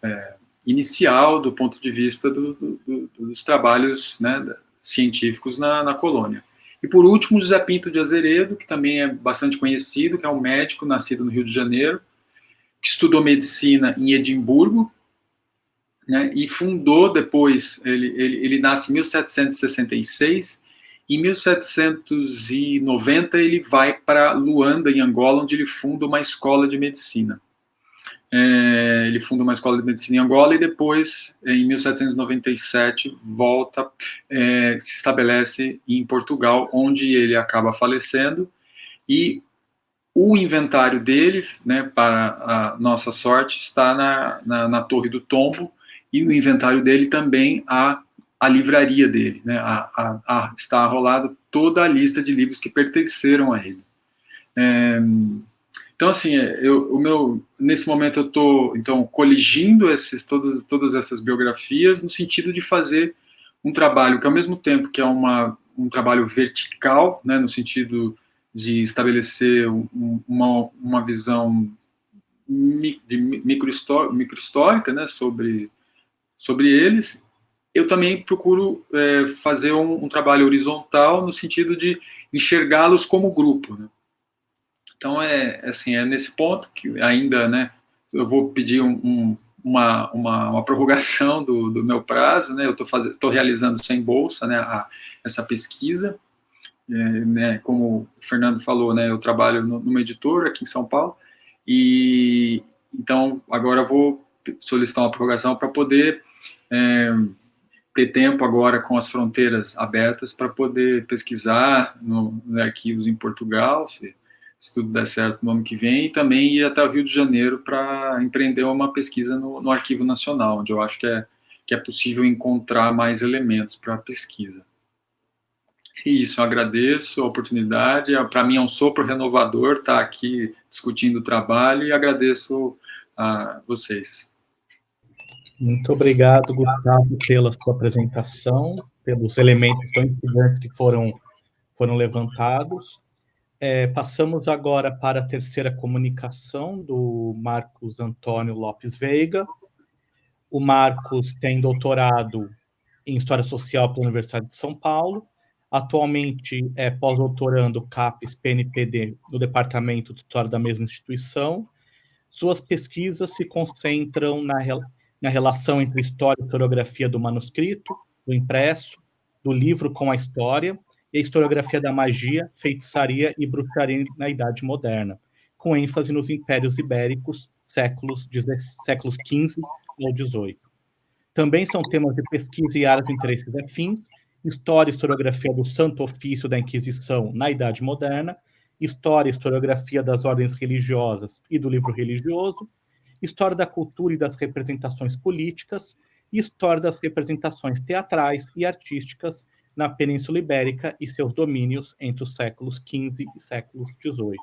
inicial do ponto de vista dos trabalhos, né, científicos na colônia. E, por último, José Pinto de Azeredo, que também é bastante conhecido, que é um médico nascido no Rio de Janeiro, que estudou medicina em Edimburgo, né, e fundou depois, ele nasce em 1766, em 1790 ele vai para Luanda, em Angola, onde ele funda uma escola de medicina. Ele funda uma escola de medicina em Angola e depois, em 1797, volta, se estabelece em Portugal, onde ele acaba falecendo, e o inventário dele, né, para a nossa sorte, está na Torre do Tombo, e no inventário dele também a livraria dele, né, está arrolada toda a lista de livros que pertenceram a ele. Então, assim, nesse momento eu estou, então, coligindo todas essas biografias no sentido de fazer um trabalho que, ao mesmo tempo que é um trabalho vertical, né, no sentido de estabelecer uma visão microhistórica, né, sobre eles. Eu também procuro fazer um trabalho horizontal no sentido de enxergá-los como grupo, né? Então, assim, é nesse ponto que ainda, né, eu vou pedir uma prorrogação do meu prazo, né? Eu estou realizando sem bolsa, né, essa pesquisa, né, como o Fernando falou, né, eu trabalho numa editora aqui em São Paulo, e então agora eu vou solicitar uma prorrogação para poder ter tempo agora com as fronteiras abertas para poder pesquisar nos arquivos em Portugal, se tudo der certo no ano que vem, e também ir até o Rio de Janeiro para empreender uma pesquisa no Arquivo Nacional, onde eu acho que é possível encontrar mais elementos para a pesquisa. E isso, eu agradeço a oportunidade, para mim é um sopro renovador estar aqui discutindo o trabalho, e agradeço a vocês. Muito obrigado, Gustavo, pela sua apresentação, pelos elementos tão importantes que foram levantados. Passamos agora para a terceira comunicação do Marcos Antônio Lopes Veiga. O Marcos tem doutorado em História Social pela Universidade de São Paulo. Atualmente é pós-doutorando CAPES PNPD no Departamento de História da mesma instituição. Suas pesquisas se concentram na relação entre história e historiografia do manuscrito, do impresso, do livro com a história, e a historiografia da magia, feitiçaria e bruxaria na Idade Moderna, com ênfase nos impérios ibéricos, séculos XV ao XVIII. Também são temas de pesquisa e áreas de interesses afins: história e historiografia do Santo Ofício da Inquisição na Idade Moderna, história e historiografia das ordens religiosas e do livro religioso, história da cultura e das representações políticas, e história das representações teatrais e artísticas na Península Ibérica e seus domínios entre os séculos XV e séculos XVIII.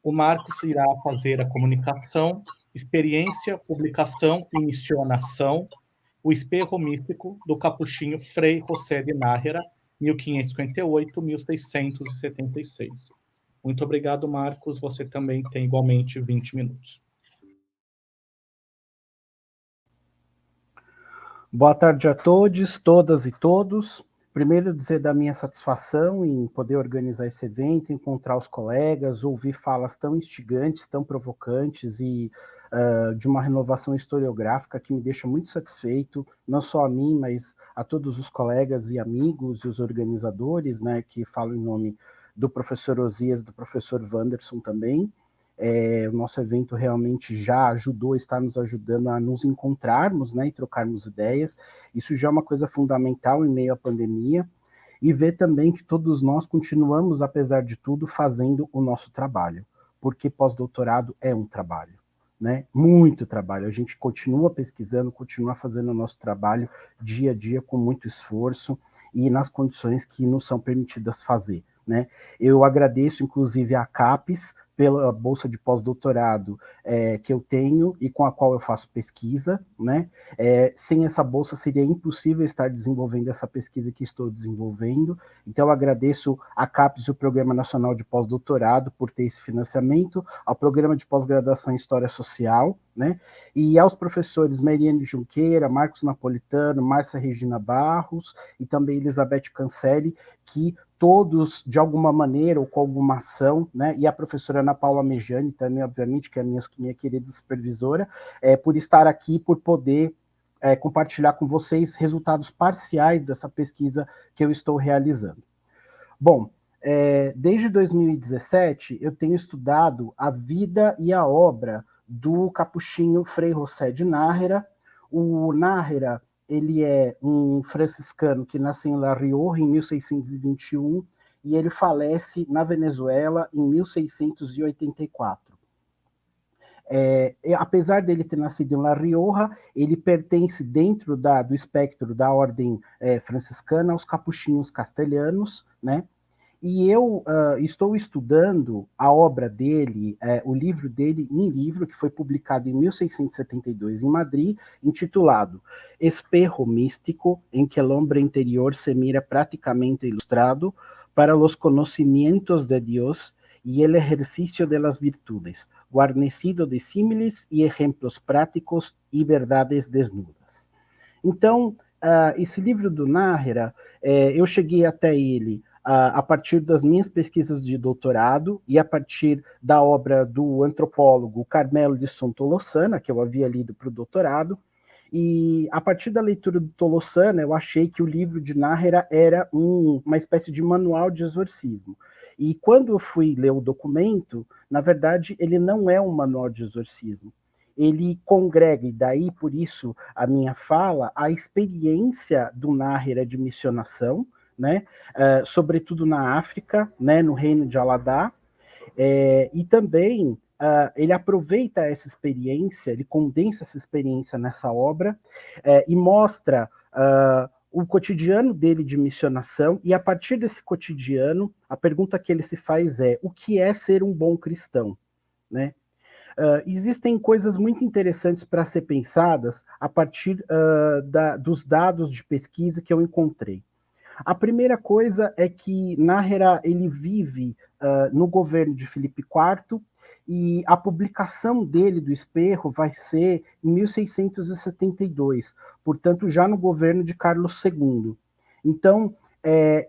O Marcos irá fazer a comunicação, experiência, publicação e missionação, o Espirro Místico do Capuchinho Frei José de Nájera, 1558-1676. Muito obrigado, Marcos. Você também tem igualmente 20 minutos. Boa tarde a todos, todas e todos. Primeiro, dizer da minha satisfação em poder organizar esse evento, encontrar os colegas, ouvir falas tão instigantes, tão provocantes e de uma renovação historiográfica que me deixa muito satisfeito, não só a mim, mas a todos os colegas e amigos e os organizadores, né, que falam em nome do professor Osias, do professor Wanderson também. O nosso evento realmente já está nos ajudando a nos encontrarmos, né, e trocarmos ideias. Isso já é uma coisa fundamental em meio à pandemia, e ver também que todos nós continuamos, apesar de tudo, fazendo o nosso trabalho, porque pós-doutorado é um trabalho, né? Muito trabalho. A gente continua pesquisando, continua fazendo o nosso trabalho dia a dia com muito esforço e nas condições que nos são permitidas fazer, né? Eu agradeço, inclusive, a CAPES pela bolsa de pós-doutorado que eu tenho e com a qual eu faço pesquisa, né? Sem essa bolsa seria impossível estar desenvolvendo essa pesquisa que estou desenvolvendo. Então eu agradeço a CAPES e o Programa Nacional de Pós-Doutorado por ter esse financiamento, ao Programa de Pós-Graduação em História Social, né? E aos professores Mariane Junqueira, Marcos Napolitano, Márcia Regina Barros e também Elizabeth Cancelli, que todos, de alguma maneira ou com alguma ação, né, e a professora Ana Paula Mejani também, obviamente, que é a minha querida supervisora, por estar aqui, por poder compartilhar com vocês resultados parciais dessa pesquisa que eu estou realizando. Bom, desde 2017, eu tenho estudado a vida e a obra do capuchinho Frei José de Nájera. O Nájera, ele é um franciscano que nasceu em La Rioja em 1621 e ele falece na Venezuela em 1684. Apesar dele ter nascido em La Rioja, ele pertence dentro do espectro da ordem franciscana aos capuchinhos castelhanos, né? E eu estou estudando a obra dele, o livro dele, um livro que foi publicado em 1672 em Madrid, intitulado Espirro Místico, em que el hombre interior se mira praticamente ilustrado, para los conocimientos de Dios y el ejercicio de las virtudes, guarnecido de símiles e exemplos práticos e verdades desnudas. Então, esse livro do Nájera, eu cheguei até ele a partir das minhas pesquisas de doutorado e a partir da obra do antropólogo Carmelo de Sontolossana, que eu havia lido para o doutorado, e a partir da leitura do Tolossana, eu achei que o livro de Nájera era uma espécie de manual de exorcismo. E quando eu fui ler o documento, na verdade, ele não é um manual de exorcismo. Ele congrega, e daí, por isso, a minha fala, a experiência do Nájera de missionação, né, sobretudo na África, né, no reino de Aladá, e também ele aproveita essa experiência, ele condensa essa experiência nessa obra e mostra o cotidiano dele de missionação, e a partir desse cotidiano, a pergunta que ele se faz é: o que é ser um bom cristão? Né? Existem coisas muito interessantes para ser pensadas a partir dos dados de pesquisa que eu encontrei. A primeira coisa é que Nájera ele vive no governo de Filipe IV, e a publicação dele do Espejo vai ser em 1672, portanto já no governo de Carlos II. Então,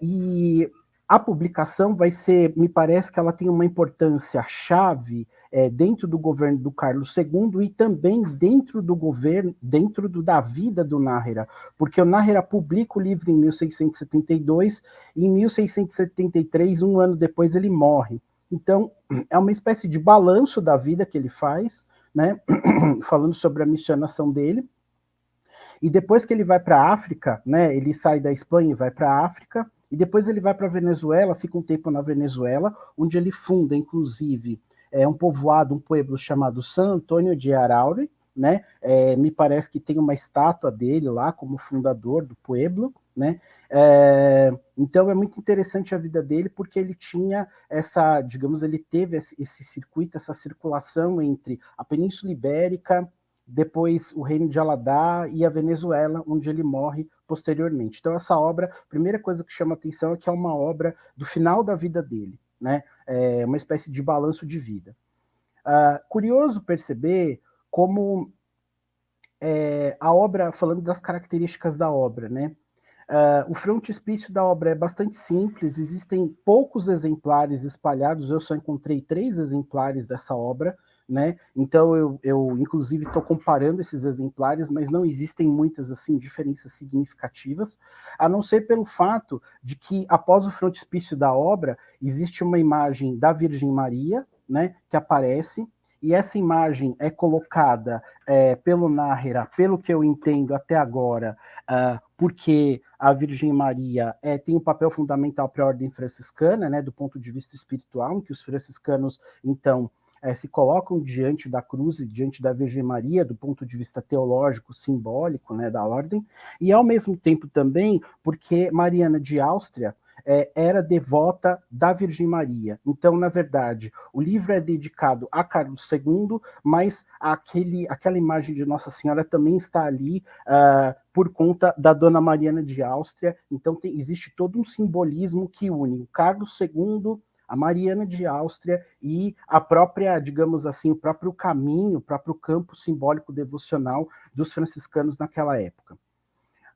e a publicação vai ser, me parece que ela tem uma importância chave dentro do governo do Carlos II e também dentro do governo, da vida do Nájera, porque o Nájera publica o livro em 1672 e em 1673, um ano depois, ele morre. Então, é uma espécie de balanço da vida que ele faz, né, falando sobre a missionação dele. E depois que ele vai para a África, né, ele sai da Espanha e vai para a África, e depois ele vai para a Venezuela, fica um tempo na Venezuela, onde ele funda, inclusive, um povoado, um pueblo chamado San Antônio de Araure, né? Me parece que tem uma estátua dele lá como fundador do pueblo, né? Então é muito interessante a vida dele, porque ele tinha essa, digamos, ele teve esse circuito, essa circulação entre a Península Ibérica, depois o Reino de Aladá e a Venezuela, onde ele morre posteriormente. Então essa obra, a primeira coisa que chama atenção é que é uma obra do final da vida dele, né? É uma espécie de balanço de vida. Curioso perceber como a obra, falando das características da obra, né? O frontispício da obra é bastante simples, existem poucos exemplares espalhados, eu só encontrei 3 exemplares dessa obra, né? Então eu inclusive estou comparando esses exemplares, mas não existem muitas assim diferenças significativas, a não ser pelo fato de que após o frontispício da obra existe uma imagem da Virgem Maria, né, que aparece, e essa imagem é colocada pelo Nájera, pelo que eu entendo até agora, porque a Virgem Maria tem um papel fundamental para a ordem franciscana, né, do ponto de vista espiritual, em que os franciscanos, então, se colocam diante da cruz e diante da Virgem Maria, do ponto de vista teológico, simbólico, né, da ordem, e ao mesmo tempo também porque Mariana de Áustria era devota da Virgem Maria. Então, na verdade, o livro é dedicado a Carlos II, mas aquela imagem de Nossa Senhora também está ali por conta da Dona Mariana de Áustria. Então, existe todo um simbolismo que une o Carlos II, a Mariana de Áustria e a própria, digamos assim, o próprio caminho, o próprio campo simbólico devocional dos franciscanos naquela época.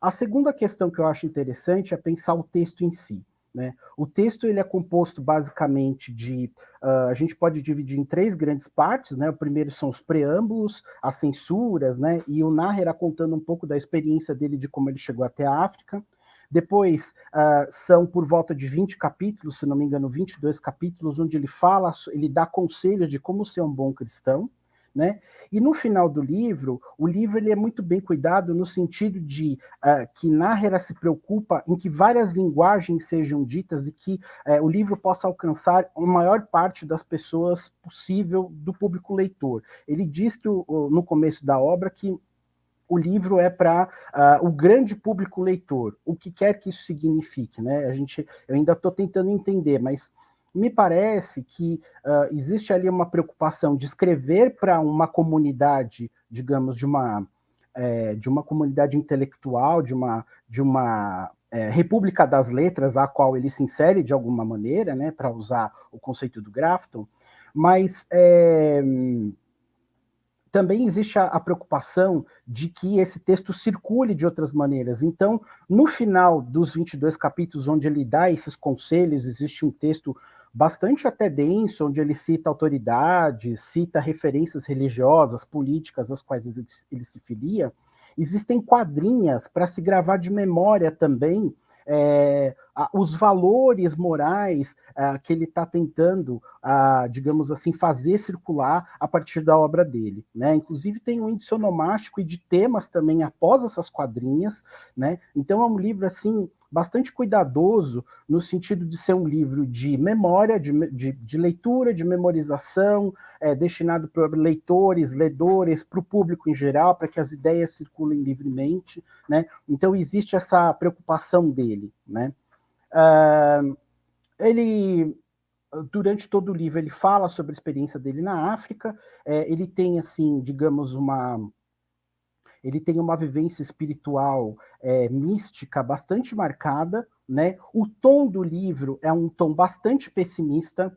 A segunda questão que eu acho interessante é pensar o texto em si, né? O texto ele é composto basicamente de, a gente pode dividir em 3 grandes partes, né? O primeiro são os preâmbulos, as censuras, né? E o Nájera contando um pouco da experiência dele de como ele chegou até a África. Depois, são por volta de 20 capítulos, se não me engano, 22 capítulos, onde ele dá conselhos de como ser um bom cristão, né? E no final do livro, o livro ele é muito bem cuidado no sentido de que Nájera se preocupa em que várias linguagens sejam ditas e que o livro possa alcançar a maior parte das pessoas possível do público leitor. Ele diz que no começo da obra que o livro é para o grande público leitor, o que quer que isso signifique, né? Eu ainda estou tentando entender, mas me parece que existe ali uma preocupação de escrever para uma comunidade, digamos, de uma comunidade intelectual, de uma República das Letras, a qual ele se insere de alguma maneira, né, para usar o conceito do Grafton, mas também existe a preocupação de que esse texto circule de outras maneiras. Então, no final dos 22 capítulos, onde ele dá esses conselhos, existe um texto bastante até denso, onde ele cita autoridades, cita referências religiosas, políticas, às quais ele se filia. Existem quadrinhas para se gravar de memória também os valores morais que ele está tentando, digamos assim, fazer circular a partir da obra dele, né? Inclusive tem um índice onomástico e de temas também após essas quadrinhas, né? Então é um livro assim bastante cuidadoso no sentido de ser um livro de memória, de leitura, de memorização, destinado para leitores, ledores, para o público em geral, para que as ideias circulem livremente, né? Então existe essa preocupação dele, né? Ele, durante todo o livro, ele fala sobre a experiência dele na África, ele tem, assim, digamos, ele tem uma vivência espiritual mística bastante marcada, né? O tom do livro é um tom bastante pessimista,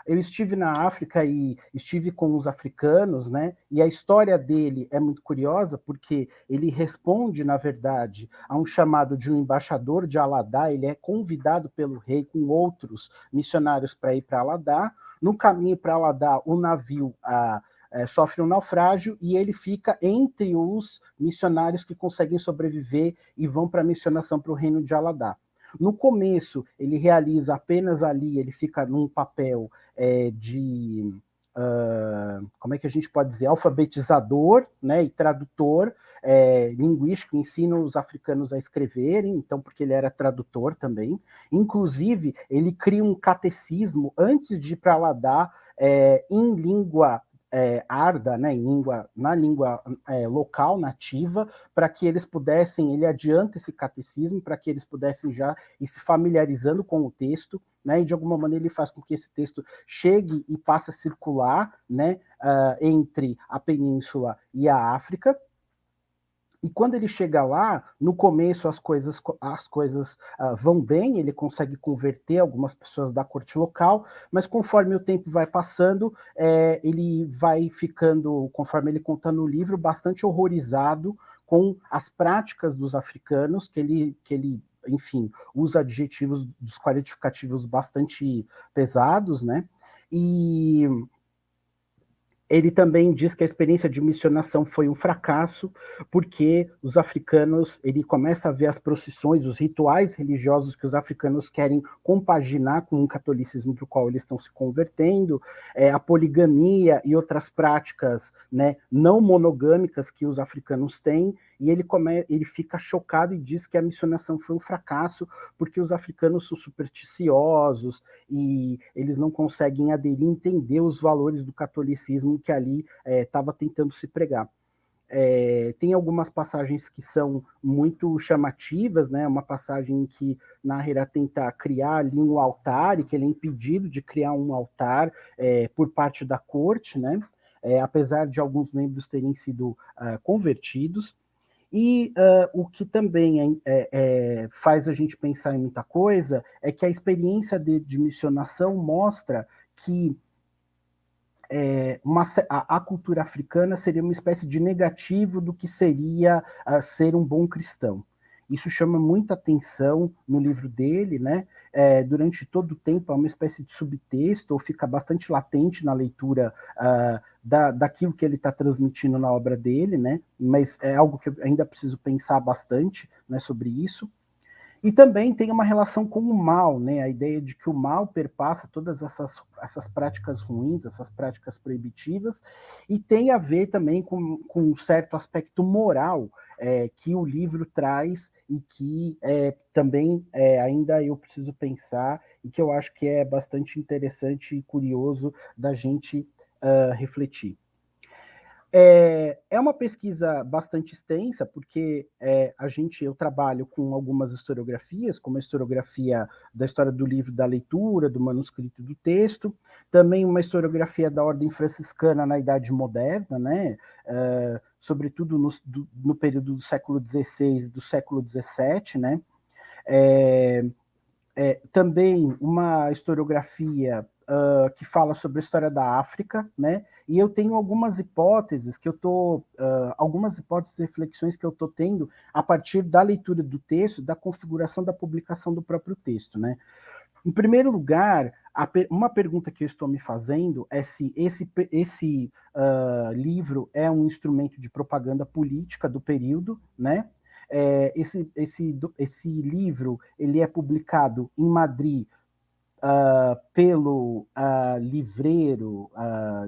eu estive na África e estive com os africanos, né? E a história dele é muito curiosa porque ele responde, na verdade, a um chamado de um embaixador de Aladá. Ele é convidado pelo rei com outros missionários para ir para Aladá. No caminho para Aladá, o navio sofre um naufrágio e ele fica entre os missionários que conseguem sobreviver e vão para a missionação para o reino de Aladá. No começo, ele realiza apenas ali, ele fica num papel como é que a gente pode dizer, alfabetizador, né, e tradutor linguístico, ensina os africanos a escreverem, então, porque ele era tradutor também. Inclusive, ele cria um catecismo antes de ir para Aladá em língua arda, né, na língua local, nativa, para que eles pudessem, ele adianta esse catecismo, para que eles pudessem já ir se familiarizando com o texto, né, e de alguma maneira ele faz com que esse texto chegue e passe a circular, né, entre a península e a África. E quando ele chega lá, no começo as coisas vão bem, ele consegue converter algumas pessoas da corte local, mas conforme o tempo vai passando, ele vai ficando, conforme ele conta no livro, bastante horrorizado com as práticas dos africanos, que ele enfim, usa adjetivos desqualificativos bastante pesados, né? E ele também diz que a experiência de missionação foi um fracasso, porque os africanos, ele começa a ver as procissões, os rituais religiosos que os africanos querem compaginar com o catolicismo para o qual eles estão se convertendo, a poligamia e outras práticas, né, não monogâmicas que os africanos têm, e ele fica chocado e diz que a missionação foi um fracasso, porque os africanos são supersticiosos e eles não conseguem aderir, entender os valores do catolicismo que ali estava tentando se pregar. Tem algumas passagens que são muito chamativas, né? Uma passagem em que Nájera tenta criar ali um altar e que ele é impedido de criar um altar por parte da corte, né? Apesar de alguns membros terem sido convertidos. E o que também faz a gente pensar em muita coisa é que a experiência de missionação mostra que a cultura africana seria uma espécie de negativo do que seria ser um bom cristão. Isso chama muita atenção no livro dele, né? Durante todo o tempo é uma espécie de subtexto, ou fica bastante latente na leitura daquilo que ele está transmitindo na obra dele, né? Mas é algo que eu ainda preciso pensar bastante, né, sobre isso. E também tem uma relação com o mal, né? A ideia de que o mal perpassa todas essas práticas ruins, essas práticas proibitivas, e tem a ver também com um certo aspecto moral que o livro traz e que também ainda eu preciso pensar e que eu acho que é bastante interessante e curioso da gente refletir. É uma pesquisa bastante extensa, porque eu trabalho com algumas historiografias, como a historiografia da história do livro, da leitura, do manuscrito do texto, também uma historiografia da ordem franciscana na Idade Moderna, né? Sobretudo no período do século XVI e do século XVII, né? Também uma historiografia que fala sobre a história da África, né? E eu tenho algumas hipóteses reflexões que eu estou tendo a partir da leitura do texto, da configuração da publicação do próprio texto, né? Em primeiro lugar, uma pergunta que eu estou me fazendo é se esse livro é um instrumento de propaganda política do período, né? Esse livro ele é publicado em Madrid pelo livreiro,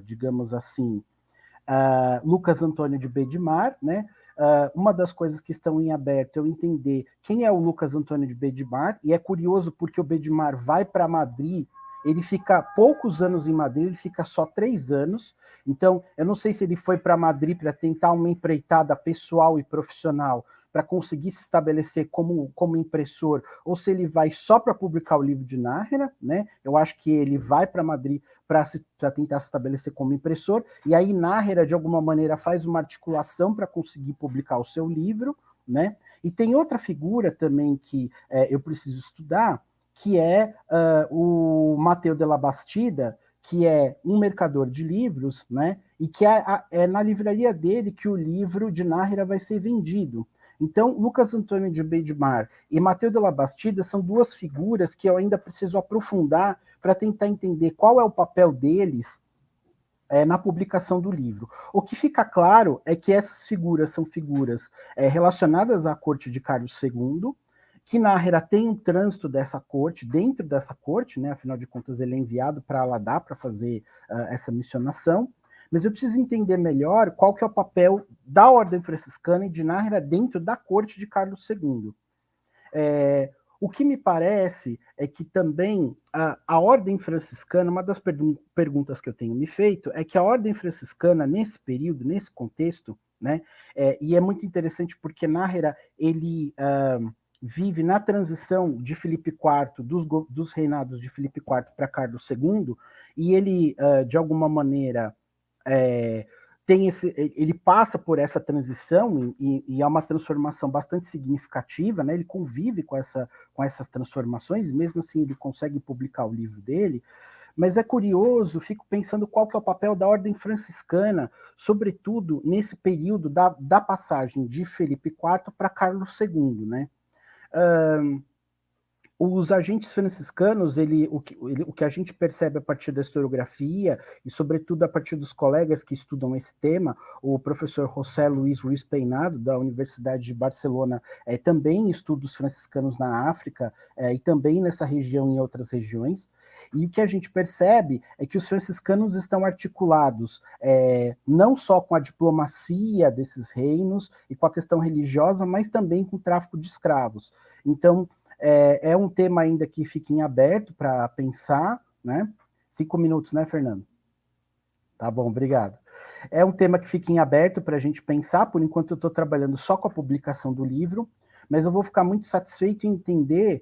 digamos assim, Lucas Antônio de Bedmar, né? Uma das coisas que estão em aberto é eu entender quem é o Lucas Antônio de Bedmar, e é curioso porque o Bedmar vai para Madrid, ele fica poucos anos em Madrid, ele fica só 3 anos, então eu não sei se ele foi para Madrid para tentar uma empreitada pessoal e profissional, para conseguir se estabelecer como impressor, ou se ele vai só para publicar o livro de Nájera, né? Eu acho que ele vai para Madrid para tentar se estabelecer como impressor, e aí Nájera, de alguma maneira, faz uma articulação para conseguir publicar o seu livro, né? E tem outra figura também que eu preciso estudar, que é o Mateu de la Bastida, que é um mercador de livros, né? E que é na livraria dele que o livro de Nájera vai ser vendido. Então, Lucas Antônio de Bedmar e Mateu de la Bastida são duas figuras que eu ainda preciso aprofundar para tentar entender qual é o papel deles na publicação do livro. O que fica claro é que essas figuras são figuras relacionadas à corte de Carlos II, que Nájera tem um trânsito dessa corte, dentro dessa corte, né? Afinal de contas ele é enviado para Aladá para fazer essa missionação, mas eu preciso entender melhor qual que é o papel da Ordem Franciscana e de Nájera dentro da corte de Carlos II. O que me parece é que também a Ordem Franciscana, uma das perguntas que eu tenho me feito, é que a Ordem Franciscana, nesse período, nesse contexto, né, e é muito interessante porque Nájera, ele vive na transição de Filipe IV, dos reinados de Filipe IV para Carlos II, e ele, de alguma maneira, ele passa por essa transição e é uma transformação bastante significativa, né? Ele convive com essas transformações, e mesmo assim ele consegue publicar o livro dele. Mas é curioso, fico pensando qual que é o papel da Ordem Franciscana, sobretudo nesse período da passagem de Felipe IV para Carlos II, né? Os agentes franciscanos, o que a gente percebe a partir da historiografia, e sobretudo a partir dos colegas que estudam esse tema, o professor José Luís Ruiz Peinado, da Universidade de Barcelona, também estuda os franciscanos na África, e também nessa região e em outras regiões, e o que a gente percebe é que os franciscanos estão articulados não só com a diplomacia desses reinos e com a questão religiosa, mas também com o tráfico de escravos. Então, é um tema ainda que fica em aberto para pensar, né? 5 minutos, né, Fernando? Tá bom, obrigado. É um tema que fica em aberto para a gente pensar, por enquanto eu estou trabalhando só com a publicação do livro, mas eu vou ficar muito satisfeito em entender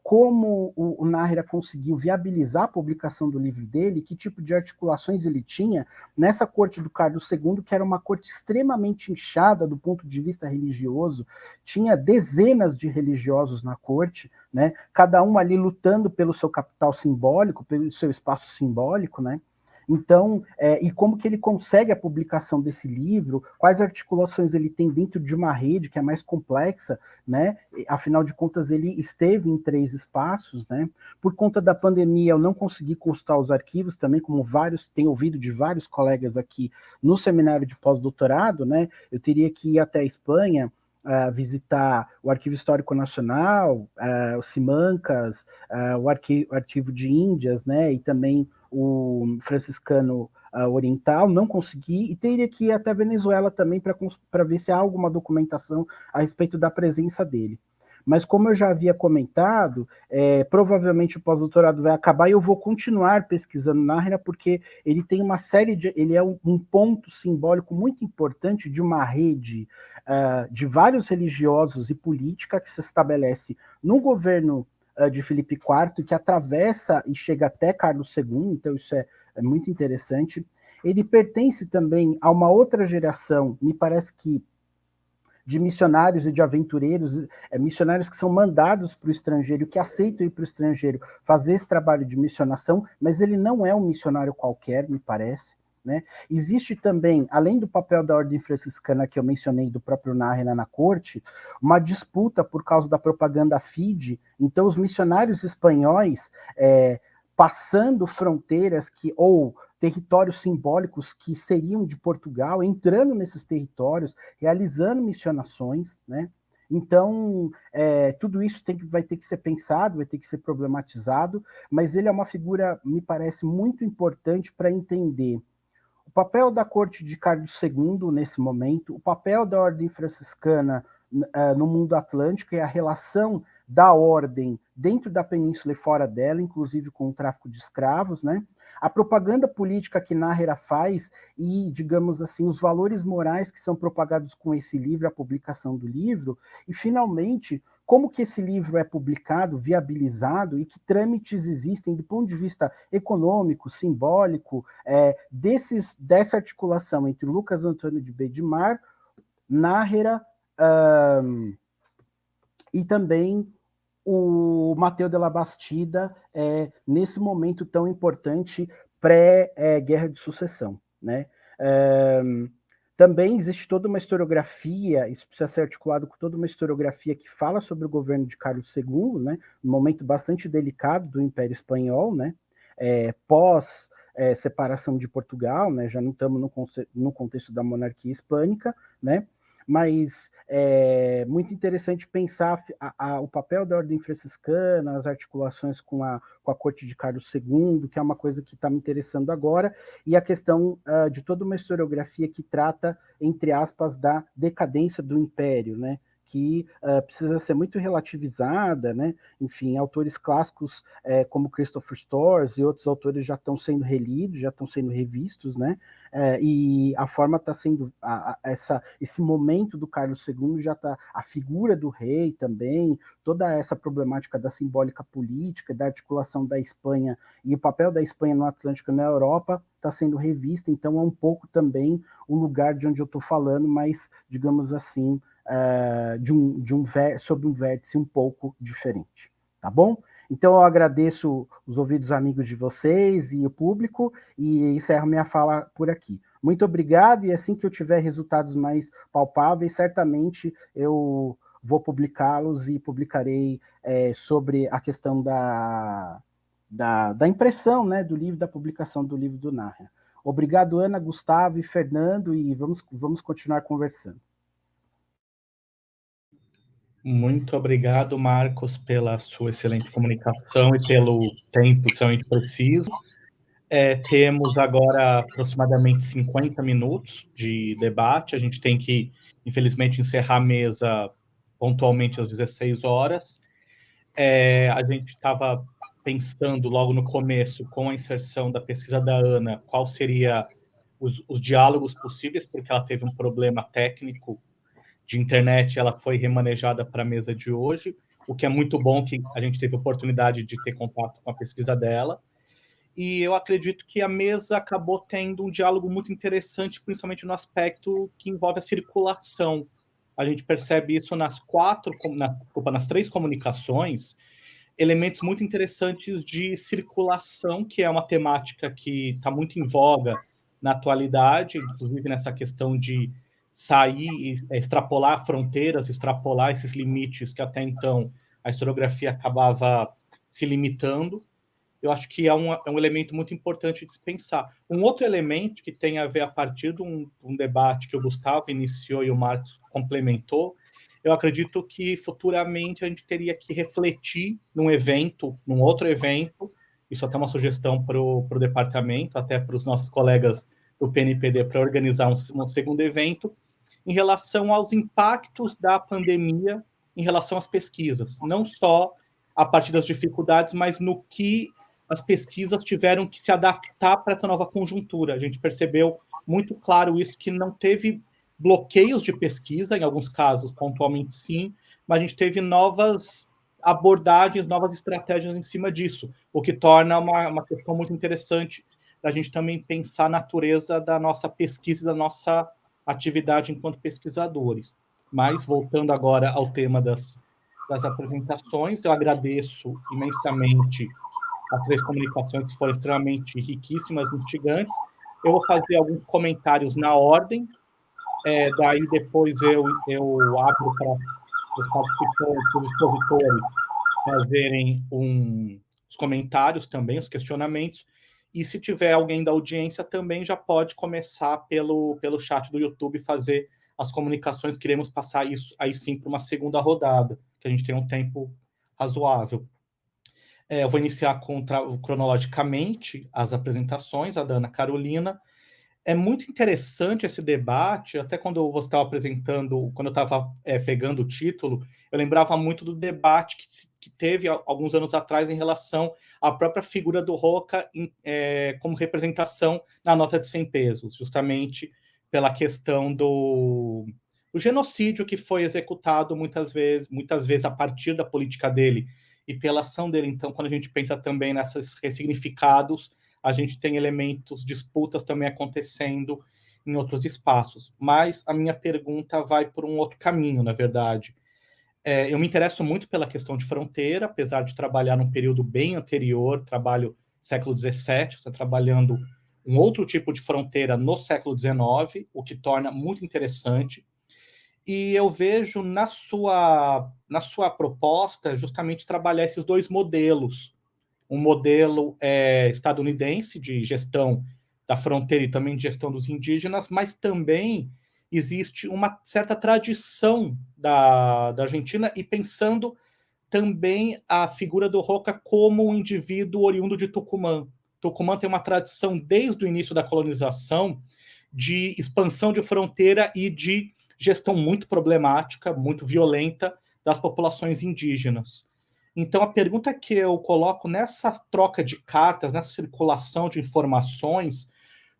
como o Nájera conseguiu viabilizar a publicação do livro dele, que tipo de articulações ele tinha nessa corte do Carlos II, que era uma corte extremamente inchada do ponto de vista religioso, tinha dezenas de religiosos na corte, né? Cada um ali lutando pelo seu capital simbólico, pelo seu espaço simbólico, né? Então, e como que ele consegue a publicação desse livro, quais articulações ele tem dentro de uma rede que é mais complexa, né? Afinal de contas, ele esteve em 3 espaços, né? Por conta da pandemia, eu não consegui consultar os arquivos também, como tenho ouvido de vários colegas aqui no seminário de pós-doutorado, né? Eu teria que ir até a Espanha, visitar o Arquivo Histórico Nacional, o Simancas, o Arquivo de Índias, né? E também o franciscano oriental, não consegui, e teria que ir até Venezuela também para ver se há alguma documentação a respeito da presença dele. Mas como eu já havia comentado, provavelmente o pós-doutorado vai acabar e eu vou continuar pesquisando Nájera, porque ele tem uma série ele é um ponto simbólico muito importante de uma rede de vários religiosos e política que se estabelece no governo de Filipe IV, que atravessa e chega até Carlos II, então isso é muito interessante. Ele pertence também a uma outra geração, me parece que de missionários e de aventureiros, missionários que são mandados para o estrangeiro, que aceitam ir para o estrangeiro fazer esse trabalho de missionação, mas ele não é um missionário qualquer, me parece. Né? Existe também, além do papel da ordem franciscana que eu mencionei do próprio Nájera na corte, uma disputa por causa da propaganda FIDE. Então os missionários espanhóis passando fronteiras ou territórios simbólicos que seriam de Portugal, entrando nesses territórios, realizando missionações, né? Então, tudo isso vai ter que ser pensado, vai ter que ser problematizado, mas ele é uma figura, me parece, muito importante para entender o papel da corte de Carlos II nesse momento, o papel da ordem franciscana no mundo atlântico e a relação da ordem dentro da península e fora dela, inclusive com o tráfico de escravos, né? A propaganda política que Nájera faz e, digamos assim, os valores morais que são propagados com esse livro, a publicação do livro, e, finalmente, como que esse livro é publicado, viabilizado, e que trâmites existem do ponto de vista econômico, simbólico, dessa articulação entre Lucas Antônio de Bedmar, Nájera e também o Mateu de la Bastida, nesse momento tão importante pré-Guerra de Sucessão. Né? Também existe toda uma historiografia, isso precisa ser articulado com toda uma historiografia que fala sobre o governo de Carlos II, né? Um momento bastante delicado do Império Espanhol, né? Pós separação de Portugal, né? Já não estamos no contexto da monarquia hispânica, né? Mas é muito interessante pensar o papel da ordem franciscana, as articulações com a corte de Carlos II, que é uma coisa que está me interessando agora, e a questão de toda uma historiografia que trata, entre aspas, da decadência do império, né? Que precisa ser muito relativizada, né? Enfim, autores clássicos como Christopher Storrs e outros autores já estão sendo relidos, já estão sendo revistos, né? E a forma está sendo, esse momento do Carlos II já está, a figura do rei também, toda essa problemática da simbólica política, da articulação da Espanha e o papel da Espanha no Atlântico e na Europa está sendo revista, então é um pouco também o lugar de onde eu estou falando, mas, digamos assim, sobre um vértice um pouco diferente, tá bom? Então eu agradeço os ouvidos amigos de vocês e o público e encerro minha fala por aqui. Muito obrigado, e assim que eu tiver resultados mais palpáveis, certamente eu vou publicá-los e publicarei sobre a questão da impressão, né, do livro, da publicação do livro do Nájera. Obrigado, Ana, Gustavo e Fernando, e vamos continuar conversando. Muito obrigado, Marcos, pela sua excelente comunicação e pelo tempo extremamente preciso. Temos agora aproximadamente 50 minutos de debate. A gente tem que, infelizmente, encerrar a mesa pontualmente às 16 horas. A gente estava pensando logo no começo, com a inserção da pesquisa da Ana, qual seria os diálogos possíveis, porque ela teve um problema técnico de internet, ela foi remanejada para a mesa de hoje, o que é muito bom, que a gente teve a oportunidade de ter contato com a pesquisa dela, e eu acredito que a mesa acabou tendo um diálogo muito interessante, principalmente no aspecto que envolve a circulação. A gente percebe isso nas três comunicações, elementos muito interessantes de circulação, que é uma temática que está muito em voga na atualidade, inclusive nessa questão de sair, extrapolar fronteiras, extrapolar esses limites que até então a historiografia acabava se limitando. Eu acho que é um elemento muito importante de se pensar. Um outro elemento que tem a ver a partir de um debate que o Gustavo iniciou e o Marcos complementou, eu acredito que futuramente a gente teria que refletir num outro evento, isso até é uma sugestão para o departamento, até para os nossos colegas do PNPD, para organizar um segundo evento, em relação aos impactos da pandemia em relação às pesquisas, não só a partir das dificuldades, mas no que as pesquisas tiveram que se adaptar para essa nova conjuntura. A gente percebeu muito claro isso, que não teve bloqueios de pesquisa, em alguns casos, pontualmente sim, mas a gente teve novas abordagens, novas estratégias em cima disso, o que torna uma questão muito interessante da gente também pensar a natureza da nossa pesquisa e da nossa atividade enquanto pesquisadores. Mas, voltando agora ao tema das apresentações, eu agradeço imensamente as 3 comunicações que foram extremamente riquíssimas, instigantes. Eu vou fazer alguns comentários na ordem, daí depois eu abro para os participantes, os expositores, fazerem os comentários também, os questionamentos, e se tiver alguém da audiência também já pode começar pelo chat do YouTube fazer as comunicações. Queremos passar isso aí sim para uma segunda rodada, que a gente tem um tempo razoável. Eu vou iniciar cronologicamente as apresentações, a da Ana Carolina. É muito interessante esse debate, até quando você estava apresentando, quando eu estava pegando o título, eu lembrava muito do debate que teve alguns anos atrás em relação à própria figura do Roca como representação na nota de 100 pesos, justamente pela questão do genocídio que foi executado muitas vezes a partir da política dele e pela ação dele. Então, quando a gente pensa também nesses ressignificados, a gente tem elementos, disputas também acontecendo em outros espaços. Mas a minha pergunta vai por um outro caminho, na verdade. Eu me interesso muito pela questão de fronteira, apesar de trabalhar num período bem anterior, trabalho século XVII, está trabalhando um outro tipo de fronteira no século XIX, o que torna muito interessante. E eu vejo na sua proposta justamente trabalhar esses 2 modelos, um modelo estadunidense de gestão da fronteira e também de gestão dos indígenas, mas também existe uma certa tradição da Argentina, e pensando também a figura do Roca como um indivíduo oriundo de Tucumã. Tucumã tem uma tradição desde o início da colonização de expansão de fronteira e de gestão muito problemática, muito violenta das populações indígenas. Então, a pergunta que eu coloco nessa troca de cartas, nessa circulação de informações,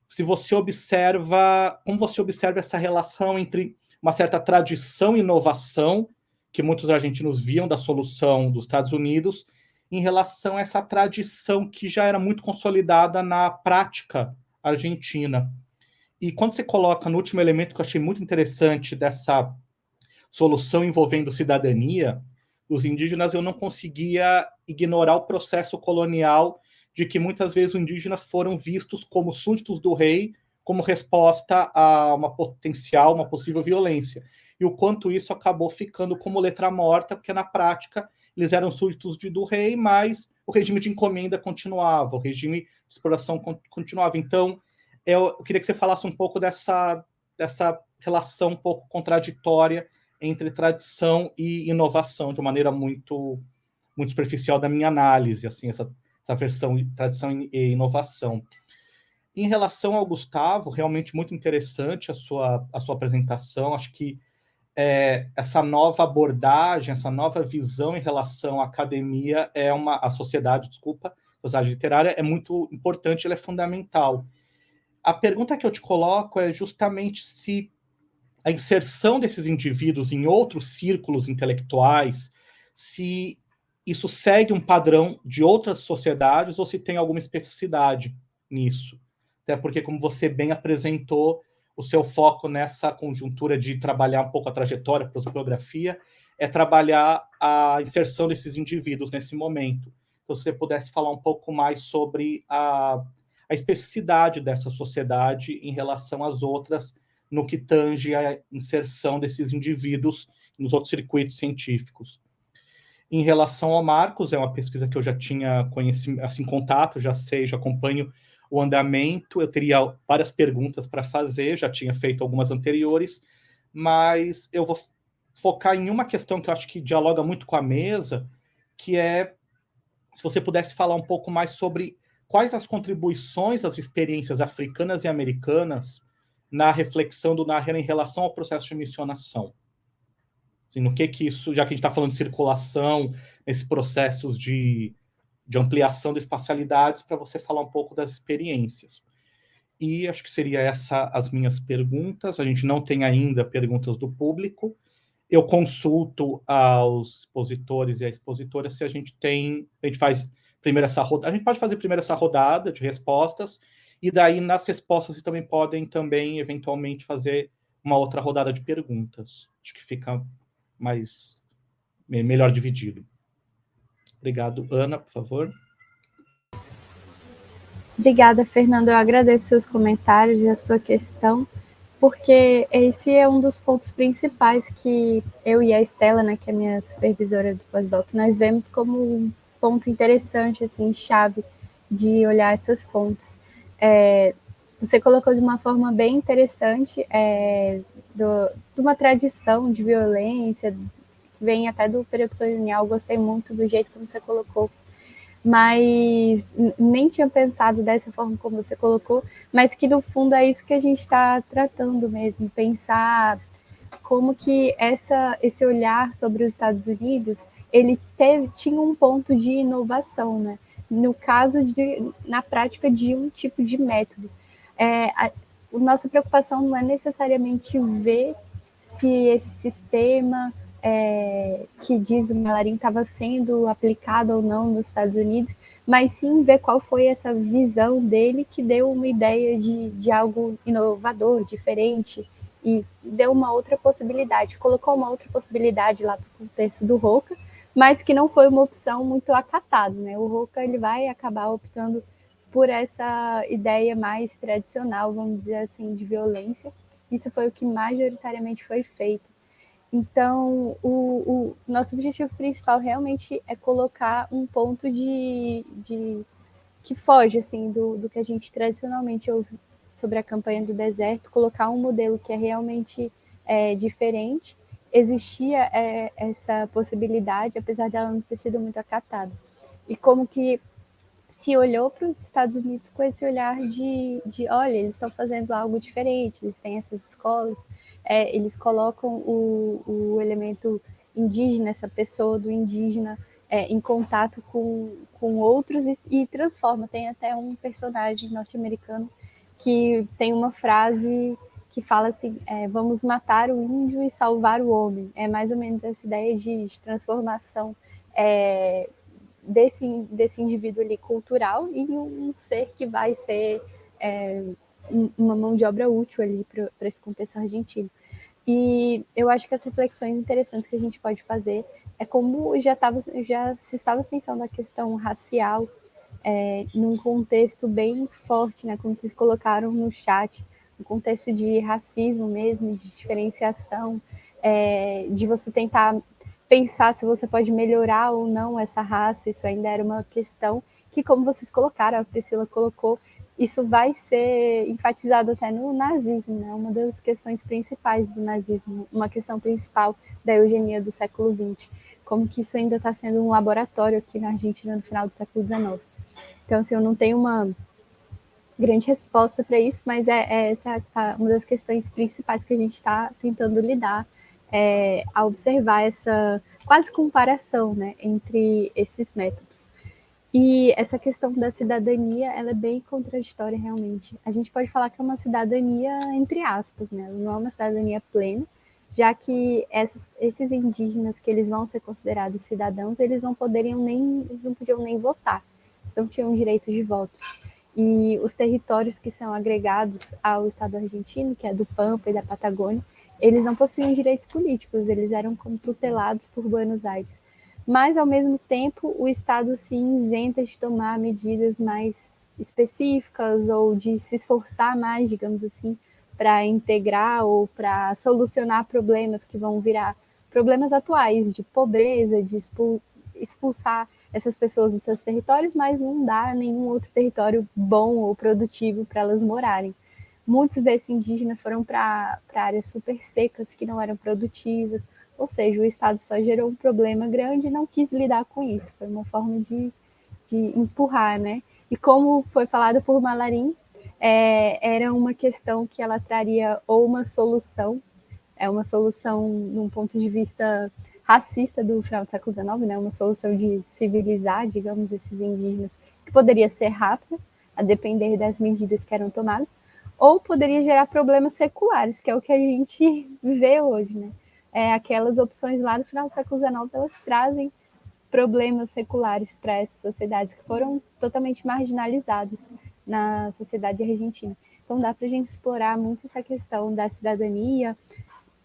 se você observa, como você observa essa relação entre uma certa tradição e inovação, que muitos argentinos viam da solução dos Estados Unidos, em relação a essa tradição que já era muito consolidada na prática argentina. E quando você coloca no último elemento que eu achei muito interessante dessa solução envolvendo cidadania, os indígenas, eu não conseguia ignorar o processo colonial de que muitas vezes os indígenas foram vistos como súditos do rei, como resposta a uma possível violência. E o quanto isso acabou ficando como letra morta, porque na prática eles eram súditos do rei, mas o regime de encomenda continuava, o regime de exploração continuava. Então, eu queria que você falasse um pouco dessa relação um pouco contraditória entre tradição e inovação, de uma maneira muito, muito superficial da minha análise, assim, essa versão tradição e inovação. Em relação ao Gustavo, realmente muito interessante a sua apresentação. Acho que essa nova abordagem, essa nova visão em relação à academia a sociedade literária é muito importante, ela é fundamental. A pergunta que eu te coloco é justamente se a inserção desses indivíduos em outros círculos intelectuais, se isso segue um padrão de outras sociedades ou se tem alguma especificidade nisso. Até porque, como você bem apresentou, o seu foco nessa conjuntura de trabalhar um pouco a trajetória, a prosopografia, é trabalhar a inserção desses indivíduos nesse momento. Então, se você pudesse falar um pouco mais sobre a especificidade dessa sociedade em relação às outras, no que tange a inserção desses indivíduos nos outros circuitos científicos. Em relação ao Marcos, é uma pesquisa que eu já tinha contato, já sei, já acompanho o andamento, eu teria várias perguntas para fazer, já tinha feito algumas anteriores, mas eu vou focar em uma questão que eu acho que dialoga muito com a mesa, que é, se você pudesse falar um pouco mais sobre quais as contribuições das experiências africanas e americanas na reflexão do Naher em relação ao processo de missionação. Assim, no que isso, já que a gente está falando de circulação, nesses processos de ampliação de espacialidades, para você falar um pouco das experiências. E acho que seria essa as minhas perguntas. A gente não tem ainda perguntas do público. Eu consulto aos expositores e à expositora se a gente faz primeiro essa rodada. A gente pode fazer primeiro essa rodada de respostas, e daí nas respostas vocês também podem eventualmente fazer uma outra rodada de perguntas. Acho que fica melhor dividido. Obrigado. Ana, por favor. Obrigada, Fernando. Eu agradeço seus comentários e a sua questão, porque esse é um dos pontos principais que eu e a Estela, né, que é minha supervisora do pós-doc, nós vemos como um ponto interessante, assim, chave de olhar essas fontes. Você colocou de uma forma bem interessante de uma tradição de violência, que vem até do período colonial. Gostei muito do jeito como você colocou, mas nem tinha pensado dessa forma como você colocou, mas que no fundo é isso que a gente está tratando mesmo, pensar como que esse olhar sobre os Estados Unidos, ele tinha um ponto de inovação, né? No caso, na prática de um tipo de método. A nossa preocupação não é necessariamente ver se esse sistema que diz o Malarim estava sendo aplicado ou não nos Estados Unidos, mas sim ver qual foi essa visão dele que deu uma ideia de algo inovador, diferente, e deu uma outra possibilidade, colocou uma outra possibilidade lá para o contexto do Roca, mas que não foi uma opção muito acatada, né? O Roca ele vai acabar optando por essa ideia mais tradicional, vamos dizer assim, de violência. Isso foi o que majoritariamente foi feito. Então, o nosso objetivo principal realmente é colocar um ponto que foge assim, do que a gente tradicionalmente ouve sobre a campanha do deserto, colocar um modelo que é realmente diferente. Existia essa possibilidade, apesar dela não ter sido muito acatada. E como que se olhou para os Estados Unidos com esse olhar de olha, eles estão fazendo algo diferente, eles têm essas escolas, eles colocam o elemento indígena, essa pessoa do indígena, em contato com outros e transforma. Tem até um personagem norte-americano que tem uma frase que fala assim, vamos matar o índio e salvar o homem. É mais ou menos essa ideia de transformação desse indivíduo ali cultural em um ser que vai ser uma mão de obra útil ali para esse contexto argentino. E eu acho que as reflexões interessantes que a gente pode fazer é como já se estava pensando a questão racial num contexto bem forte, né, como vocês colocaram no chat, um contexto de racismo mesmo, de diferenciação, de você tentar pensar se você pode melhorar ou não essa raça. Isso ainda era uma questão que, como vocês colocaram, a Priscila colocou, isso vai ser enfatizado até no nazismo, né? Uma das questões principais do nazismo, uma questão principal da eugenia do século XX, como que isso ainda está sendo um laboratório aqui na Argentina no final do século XIX. Então, assim, eu não tenho uma grande resposta para isso, mas essa uma das questões principais que a gente está tentando lidar, a observar essa quase comparação, né, entre esses métodos. E essa questão da cidadania, ela é bem contraditória realmente. A gente pode falar que é uma cidadania entre aspas, né? Ela não é uma cidadania plena, já que esses indígenas que eles vão ser considerados cidadãos, eles não podiam nem votar, eles não tinham direito de voto. E os territórios que são agregados ao Estado argentino, que é do Pampa e da Patagônia, eles não possuíam direitos políticos, eles eram como tutelados por Buenos Aires. Mas, ao mesmo tempo, o Estado se isenta de tomar medidas mais específicas ou de se esforçar mais, digamos assim, para integrar ou para solucionar problemas que vão virar problemas atuais de pobreza, de expulsar essas pessoas dos seus territórios, mas não dá nenhum outro território bom ou produtivo para elas morarem. Muitos desses indígenas foram para áreas super secas que não eram produtivas, ou seja, o Estado só gerou um problema grande e não quis lidar com isso. Foi uma forma de empurrar, né? E como foi falado por Malarim, era uma questão que ela traria ou uma solução num ponto de vista racista do final do século XIX, né? Uma solução de civilizar, digamos, esses indígenas, que poderia ser rápida, a depender das medidas que eram tomadas, ou poderia gerar problemas seculares, que é o que a gente vê hoje, né? Aquelas opções lá do final do século XIX, elas trazem problemas seculares para essas sociedades que foram totalmente marginalizadas na sociedade argentina. Então dá para a gente explorar muito essa questão da cidadania,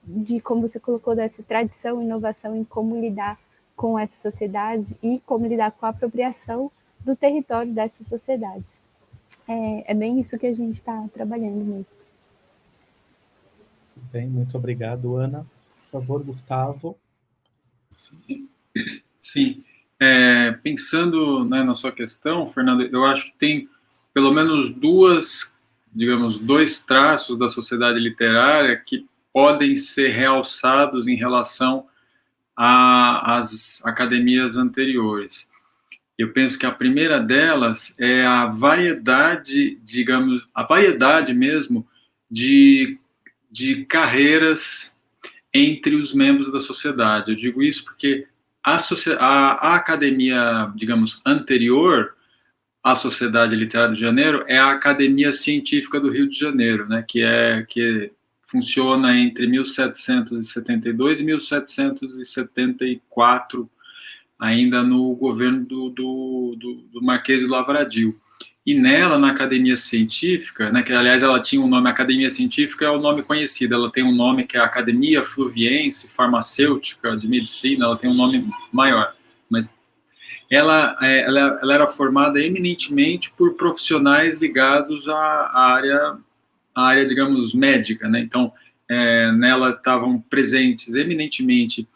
de como você colocou, dessa tradição e inovação em como lidar com essas sociedades e como lidar com a apropriação do território dessas sociedades. É bem isso que a gente está trabalhando mesmo. Bem, muito obrigado, Ana. Por favor, Gustavo. Sim. Pensando, né, na sua questão, Fernando, eu acho que tem pelo menos dois traços da sociedade literária que podem ser realçados em relação às academias anteriores. Eu penso que a primeira delas é a variedade, mesmo de carreiras entre os membros da sociedade. Eu digo isso porque a academia, digamos, anterior à Sociedade Literária de Janeiro é a Academia Científica do Rio de Janeiro, né, que funciona entre 1772 e 1774, ainda no governo do Marquês de Lavradio. E nela, na Academia Científica, né, que aliás ela tinha um nome, Academia Científica é o nome conhecido, ela tem um nome que é Academia Fluviense Farmacêutica de Medicina, ela tem um nome maior, mas ela era formada eminentemente por profissionais ligados à área, digamos, médica, né? Então, nela estavam presentes eminentemente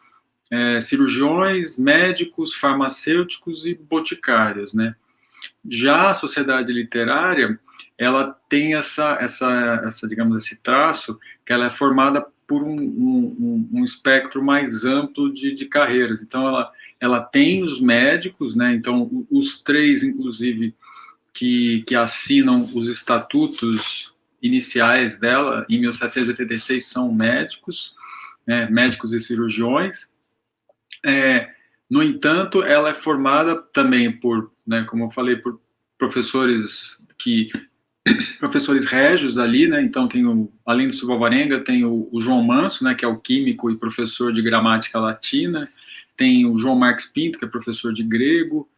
cirurgiões, médicos, farmacêuticos e boticários, né? Já a sociedade literária, ela tem digamos, esse traço, que ela é formada por um espectro mais amplo de carreiras. Então, ela tem os médicos, né? Então, os três, inclusive, que assinam os estatutos iniciais dela, em 1786, são médicos, né? Médicos e cirurgiões. No entanto, ela é formada também por, né, como eu falei, por professores régios ali, né? Então além do Silva Alvarenga, tem o João Manso, né, que é o químico e professor de gramática latina, tem o João Marques Pinto, que é professor de grego,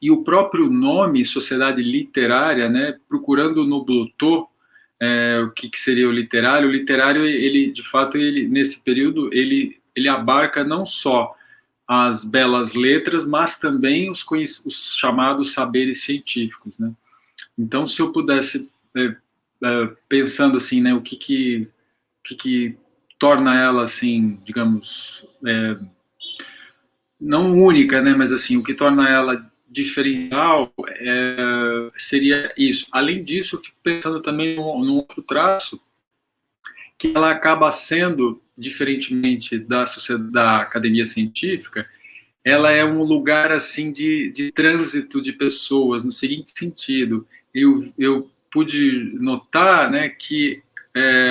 e o próprio nome Sociedade Literária, né, procurando no Blotô o que seria o literário. O literário, ele de fato, nesse período, ele abarca não só as belas letras, mas também os chamados saberes científicos, né? Então, se eu pudesse, pensando assim, né, o que torna ela, assim, digamos, não única, né, mas assim, o que torna ela diferencial seria isso. Além disso, eu fico pensando também num outro traço, que ela acaba sendo, diferentemente da academia científica, ela é um lugar assim de trânsito de pessoas, no seguinte sentido: eu pude notar, né, que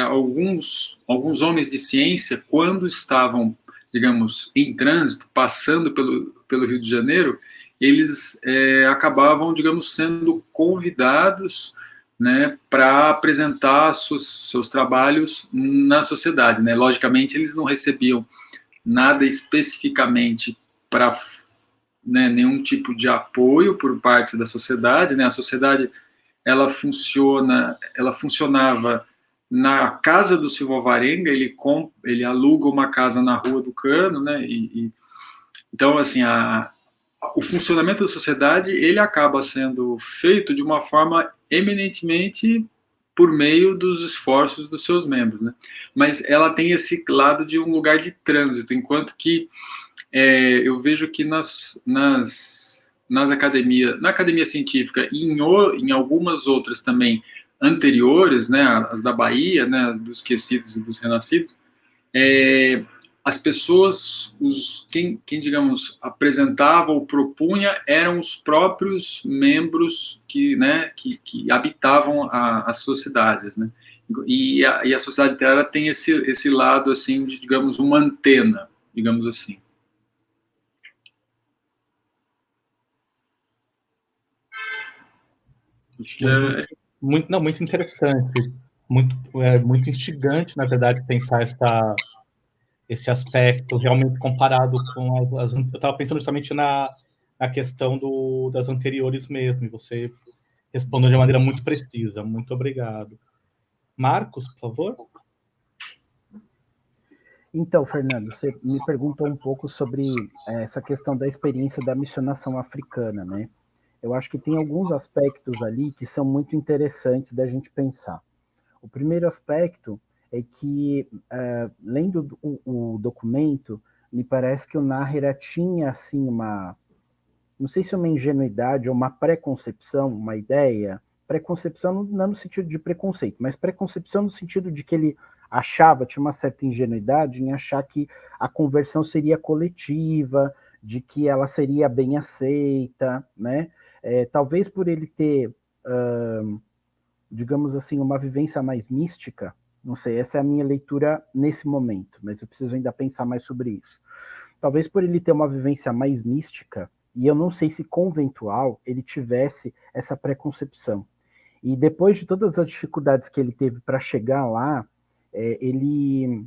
alguns homens de ciência, quando estavam, digamos, em trânsito, passando pelo Rio de Janeiro, eles acabavam, digamos, sendo convidados, né, para apresentar seus trabalhos na sociedade, né? Logicamente, eles não recebiam nada especificamente para, né, nenhum tipo de apoio por parte da sociedade, né? A sociedade ela funcionava na casa do Silva Alvarenga, ele aluga uma casa na Rua do Cano, né? Então, assim, o funcionamento da sociedade, ele acaba sendo feito de uma forma eminentemente por meio dos esforços dos seus membros, né? Mas ela tem esse lado de um lugar de trânsito, enquanto que eu vejo que nas academias, na academia científica e em algumas outras também anteriores, né, as da Bahia, né, dos esquecidos e dos renascidos, as pessoas, quem digamos, apresentava ou propunha eram os próprios membros que habitavam as sociedades, né? E a sociedade literária tem esse lado, assim, de, digamos, uma antena, digamos assim. Acho que muito interessante, muito instigante, na verdade, pensar esse aspecto realmente comparado com eu estava pensando justamente na questão das anteriores mesmo, e você respondeu de maneira muito precisa. Muito obrigado. Marcos, por favor. Então, Fernando, você me perguntou um pouco sobre essa questão da experiência da missionação africana, né? Eu acho que tem alguns aspectos ali que são muito interessantes da gente pensar. O primeiro aspecto é que, lendo o documento, me parece que o Nájera tinha, assim, não sei se uma ingenuidade ou uma preconcepção, uma ideia, preconcepção não no sentido de preconceito, mas preconcepção no sentido de que ele achava, tinha uma certa ingenuidade em achar que a conversão seria coletiva, de que ela seria bem aceita, né? Talvez por ele ter, digamos assim, uma vivência mais mística, não sei, essa é a minha leitura nesse momento, mas eu preciso ainda pensar mais sobre isso. Talvez por ele ter uma vivência mais mística, e eu não sei se conventual, ele tivesse essa preconcepção. E depois de todas as dificuldades que ele teve para chegar lá, ele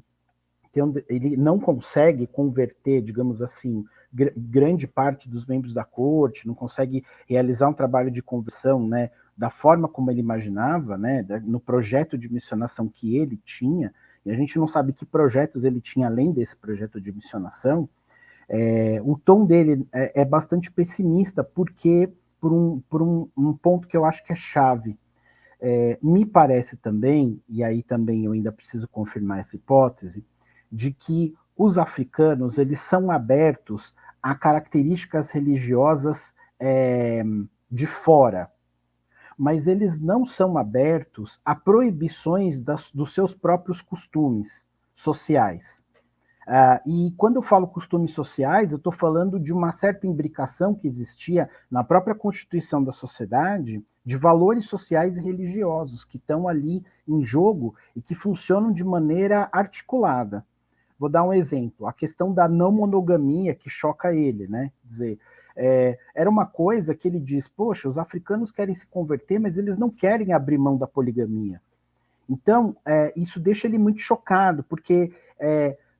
não consegue converter, digamos assim, grande parte dos membros da corte, não consegue realizar um trabalho de conversão, né, da forma como ele imaginava, né, no projeto de missionação que ele tinha, e a gente não sabe que projetos ele tinha além desse projeto de missionação. O tom dele é bastante pessimista, porque por um ponto que eu acho que é chave. Me parece também, e aí também eu ainda preciso confirmar essa hipótese, de que os africanos eles são abertos a características religiosas de fora, mas eles não são abertos a proibições dos seus próprios costumes sociais. E quando eu falo costumes sociais, eu estou falando de uma certa imbricação que existia na própria constituição da sociedade de valores sociais e religiosos que estão ali em jogo e que funcionam de maneira articulada. Vou dar um exemplo, a questão da não monogamia que choca ele, né? Quer dizer, era uma coisa que ele diz, poxa, os africanos querem se converter, mas eles não querem abrir mão da poligamia. Então, isso deixa ele muito chocado, porque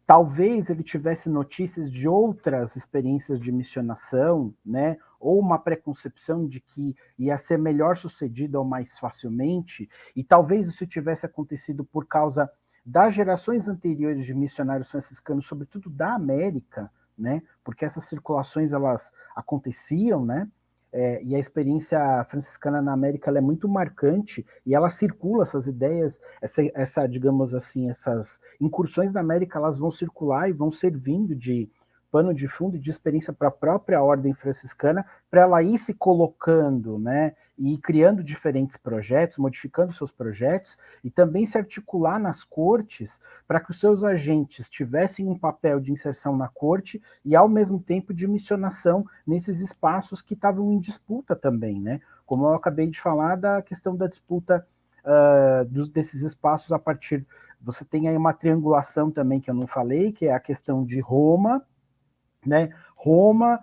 talvez ele tivesse notícias de outras experiências de missionação, né? Ou uma preconcepção de que ia ser melhor sucedido ou mais facilmente, e talvez isso tivesse acontecido por causa das gerações anteriores de missionários franciscanos, sobretudo da América, né? Porque essas circulações elas aconteciam, né? E a experiência franciscana na América ela é muito marcante e ela circula essas ideias, digamos assim, essas incursões na América, elas vão circular e vão servindo de pano de fundo de experiência para a própria ordem franciscana, para ela ir se colocando, né, e criando diferentes projetos, modificando seus projetos, e também se articular nas cortes para que os seus agentes tivessem um papel de inserção na corte e, ao mesmo tempo, de missionação nesses espaços que estavam em disputa também, né? Como eu acabei de falar da questão da disputa desses espaços a partir... Você tem aí uma triangulação também que eu não falei, que é a questão de Roma, né? Roma,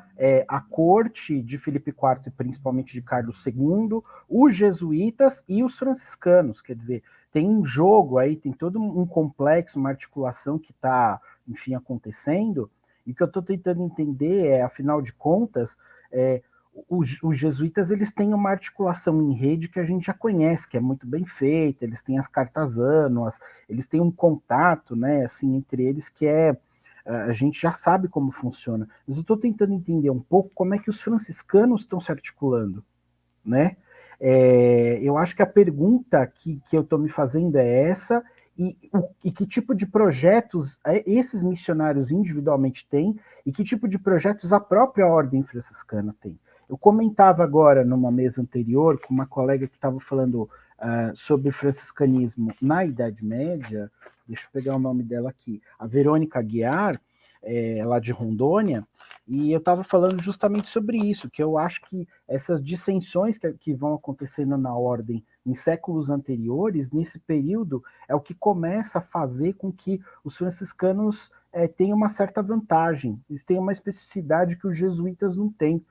a corte de Filipe IV e principalmente de Carlos II, os jesuítas e os franciscanos, quer dizer, tem um jogo aí, tem todo um complexo, uma articulação que está, enfim, acontecendo, e o que eu estou tentando entender afinal de contas, os jesuítas eles têm uma articulação em rede que a gente já conhece, que é muito bem feita, eles têm as cartas anuas, eles têm um contato, né, assim, entre eles que a gente já sabe como funciona, mas eu estou tentando entender um pouco como é que os franciscanos estão se articulando, né? Eu acho que a pergunta que eu estou me fazendo é essa, e que tipo de projetos esses missionários individualmente têm, e que tipo de projetos a própria ordem franciscana tem. Eu comentava agora, numa mesa anterior, com uma colega que estava falando sobre franciscanismo na Idade Média, deixa eu pegar o nome dela aqui, a Verônica Aguiar, lá de Rondônia, e eu estava falando justamente sobre isso, que eu acho que essas dissensões que vão acontecendo na ordem em séculos anteriores, nesse período, é o que começa a fazer com que os franciscanos tenham uma certa vantagem, eles têm uma especificidade que os jesuítas não têm.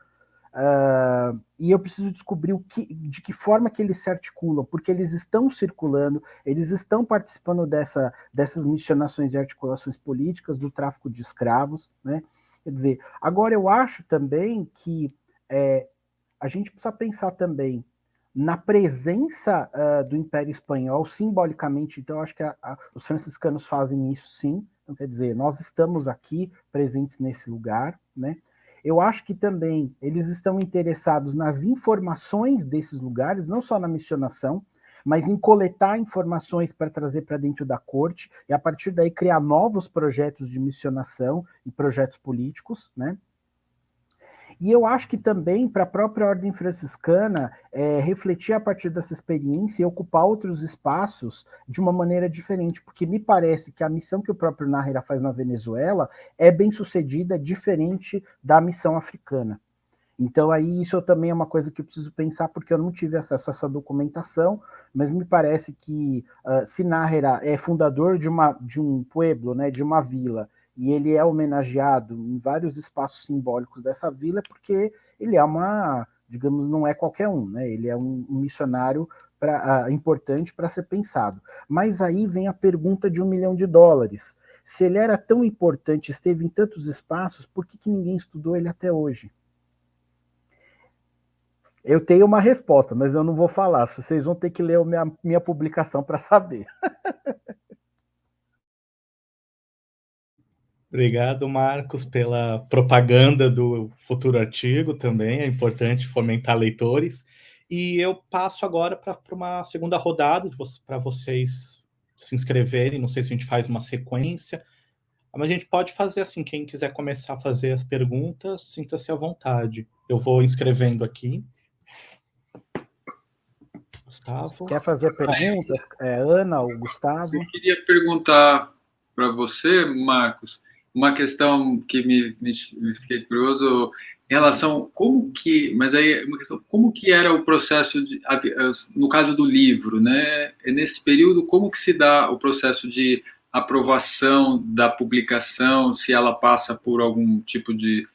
E eu preciso descobrir de que forma que eles se articulam, porque eles estão circulando, eles estão participando dessas missionações e articulações políticas, do tráfico de escravos, né? Quer dizer, agora eu acho também que a gente precisa pensar também na presença do Império Espanhol, simbolicamente. Então, acho que os franciscanos fazem isso, sim. Então, quer dizer, nós estamos aqui presentes nesse lugar, né? Eu acho que também eles estão interessados nas informações desses lugares, não só na missionação, mas em coletar informações para trazer para dentro da corte e, a partir daí, criar novos projetos de missionação e projetos políticos, né? E eu acho que também, para a própria ordem franciscana, refletir a partir dessa experiência e ocupar outros espaços de uma maneira diferente, porque me parece que a missão que o próprio Nájera faz na Venezuela é bem sucedida, diferente da missão africana. Então, aí, isso também é uma coisa que eu preciso pensar, porque eu não tive acesso a essa documentação, mas me parece que se Nájera é fundador de um pueblo, né, de uma vila, e ele é homenageado em vários espaços simbólicos dessa vila, porque ele é digamos, não é qualquer um, né? Ele é um missionário importante para ser pensado. Mas aí vem a pergunta de $1 milhão. Se ele era tão importante, esteve em tantos espaços, por que ninguém estudou ele até hoje? Eu tenho uma resposta, mas eu não vou falar. Vocês vão ter que ler a minha publicação para saber. Obrigado, Marcos, pela propaganda do futuro artigo também. É importante fomentar leitores. E eu passo agora para uma segunda rodada para vocês se inscreverem. Não sei se a gente faz uma sequência, mas a gente pode fazer assim. Quem quiser começar a fazer as perguntas, sinta-se à vontade. Eu vou inscrevendo aqui. Gustavo. Quer fazer perguntas? Ana ou Gustavo? Eu queria perguntar para você, Marcos, uma questão que me fiquei curioso em relação como que era o processo no caso do livro, né? Nesse período, como que se dá o processo de aprovação da publicação, se ela passa por algum tipo de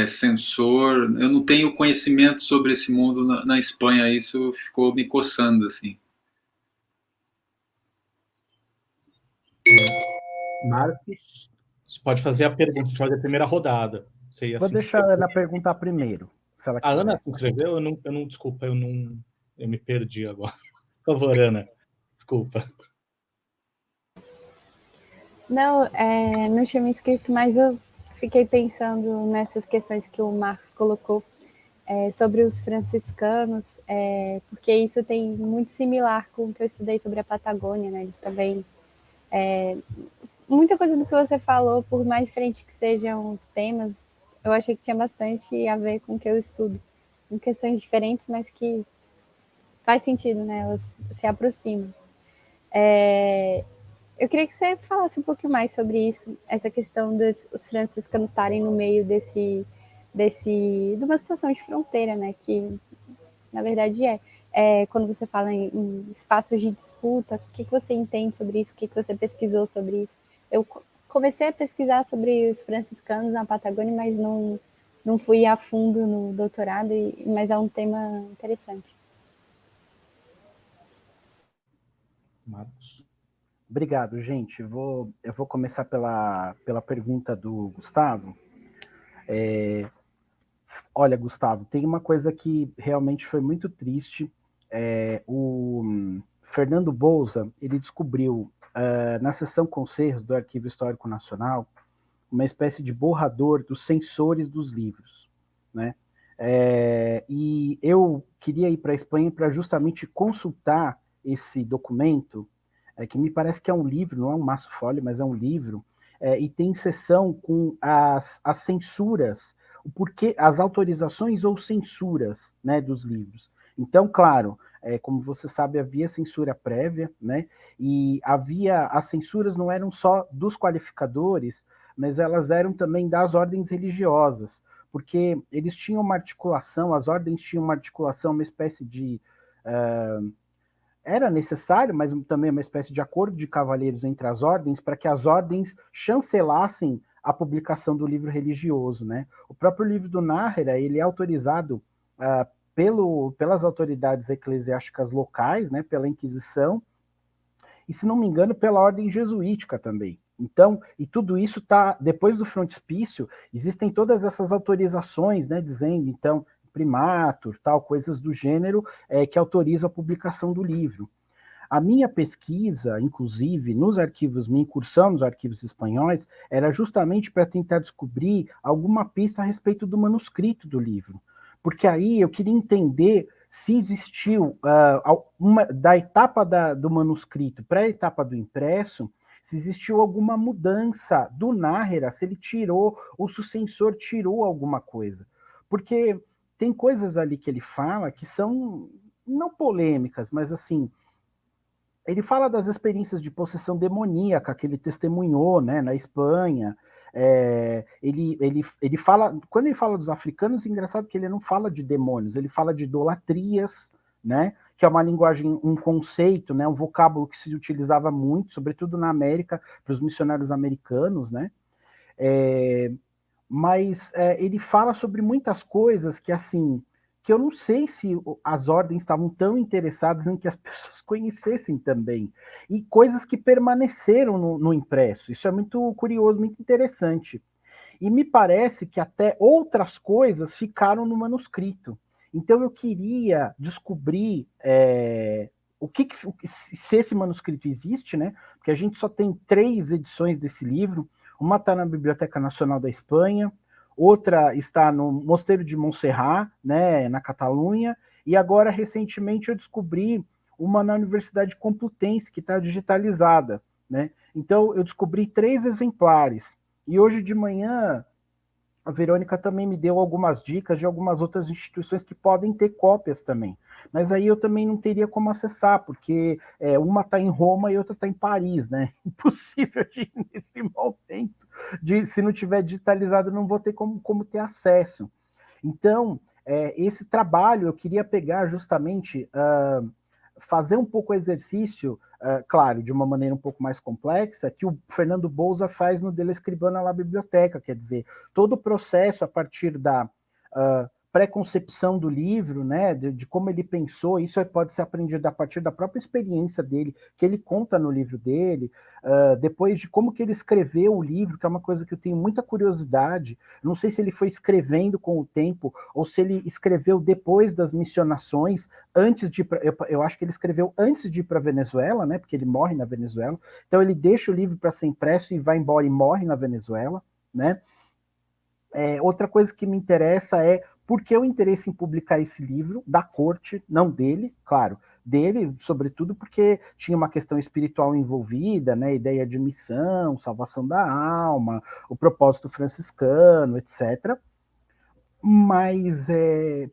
censor? Eu não tenho conhecimento sobre esse mundo na Espanha, isso ficou me coçando, assim. Marcos, você pode fazer a pergunta, pode fazer a primeira rodada. Vou deixar a Ana perguntar primeiro, se ela quiser. A Ana se inscreveu? Desculpa, eu me perdi agora. Por favor, Ana, desculpa. Não, não tinha me inscrito, mas eu fiquei pensando nessas questões que o Marcos colocou sobre os franciscanos, porque isso tem muito similar com o que eu estudei sobre a Patagônia, né? Eles também... muita coisa do que você falou, por mais diferente que sejam os temas, eu achei que tinha bastante a ver com o que eu estudo. Em questões diferentes, mas que faz sentido, né? Elas se aproximam. Eu queria que você falasse um pouquinho mais sobre isso, essa questão dos franciscanos estarem no meio de uma situação de fronteira, né? Que, na verdade, quando você fala em espaços de disputa, o que você entende sobre isso? O que você pesquisou sobre isso? Eu comecei a pesquisar sobre os franciscanos na Patagônia, mas não fui a fundo no doutorado, mas é um tema interessante. Marcos. Obrigado, gente. Eu vou começar pela pergunta do Gustavo. Olha, Gustavo, tem uma coisa que realmente foi muito triste. O Fernando Bouza, ele descobriu na seção Conselhos do Arquivo Histórico Nacional uma espécie de borrador dos censores dos livros, né? E eu queria ir para a Espanha para justamente consultar esse documento, que me parece que é um livro, não é um maço-folha, mas é um livro, e tem seção com as censuras, o porquê, as autorizações ou censuras, né, dos livros. Então, claro, como você sabe, havia censura prévia, né, e as censuras não eram só dos qualificadores, mas elas eram também das ordens religiosas, porque eles tinham uma articulação, as ordens tinham uma articulação, uma espécie de... era necessário, mas também uma espécie de acordo de cavalheiros entre as ordens, para que as ordens chancelassem a publicação do livro religioso, né? O próprio livro do Nájera, ele é autorizado pelas autoridades eclesiásticas locais, né, pela Inquisição, e, se não me engano, pela ordem jesuítica também. Então, e tudo isso está, depois do frontispício, existem todas essas autorizações, né, dizendo, então, imprimatur, tal, coisas do gênero, que autoriza a publicação do livro. A minha pesquisa, inclusive, minha incursão nos arquivos espanhóis, era justamente para tentar descobrir alguma pista a respeito do manuscrito do livro. Porque aí eu queria entender se existiu, da etapa do manuscrito para a etapa do impresso, se existiu alguma mudança do Nájera, se ele tirou, ou se o censor tirou alguma coisa. Porque tem coisas ali que ele fala que são, não polêmicas, mas assim, ele fala das experiências de possessão demoníaca que ele testemunhou, né, na Espanha. Ele fala, quando ele fala dos africanos, é engraçado que ele não fala de demônios, ele fala de idolatrias, né, que é uma linguagem, um conceito, né, um vocábulo que se utilizava muito, sobretudo na América, para os missionários americanos, né. Mas ele fala sobre muitas coisas que, assim, que eu não sei se as ordens estavam tão interessadas em que as pessoas conhecessem também, e coisas que permaneceram no impresso. Isso é muito curioso, muito interessante. E me parece que até outras coisas ficaram no manuscrito. Então eu queria descobrir se esse manuscrito existe, né? Porque a gente só tem 3 edições desse livro. Uma está na Biblioteca Nacional da Espanha, outra está no Mosteiro de Montserrat, né, na Catalunha, e agora, recentemente, eu descobri uma na Universidade Complutense, que está digitalizada, né? Então, eu descobri 3 exemplares, e hoje de manhã a Verônica também me deu algumas dicas de algumas outras instituições que podem ter cópias também. Mas aí eu também não teria como acessar, porque uma está em Roma e outra está em Paris, né? Impossível de ir nesse momento. Se não tiver digitalizado, não vou ter como ter acesso. Então, esse trabalho eu queria pegar justamente, fazer um pouco o exercício, claro, de uma maneira um pouco mais complexa, que o Fernando Bouza faz no Della Escribana La Biblioteca, quer dizer, todo o processo a partir da pré-concepção do livro, né, de como ele pensou, isso pode ser aprendido a partir da própria experiência dele, que ele conta no livro dele, depois de como que ele escreveu o livro, que é uma coisa que eu tenho muita curiosidade, não sei se ele foi escrevendo com o tempo, ou se ele escreveu depois das missionações, antes de eu acho que ele escreveu antes de ir para a Venezuela, né, porque ele morre na Venezuela, então ele deixa o livro para ser impresso e vai embora e morre na Venezuela, né. Outra coisa que me interessa é por que o interesse em publicar esse livro, da corte, não dele, claro, dele, sobretudo porque tinha uma questão espiritual envolvida, né, ideia de missão, salvação da alma, o propósito franciscano, etc. Mas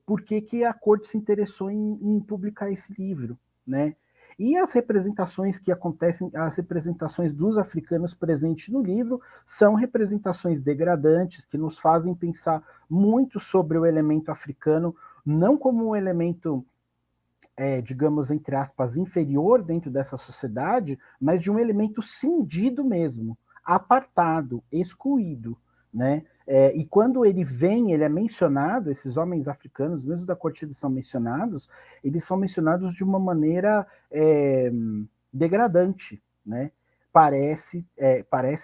por que a corte se interessou em publicar esse livro, né? E as representações que acontecem, as representações dos africanos presentes no livro, são representações degradantes, que nos fazem pensar muito sobre o elemento africano, não como um elemento, digamos, entre aspas, inferior dentro dessa sociedade, mas de um elemento cindido mesmo, apartado, excluído, né? E quando ele vem, ele é mencionado, esses homens africanos, mesmo da corte, eles são mencionados de uma maneira degradante, né? Parece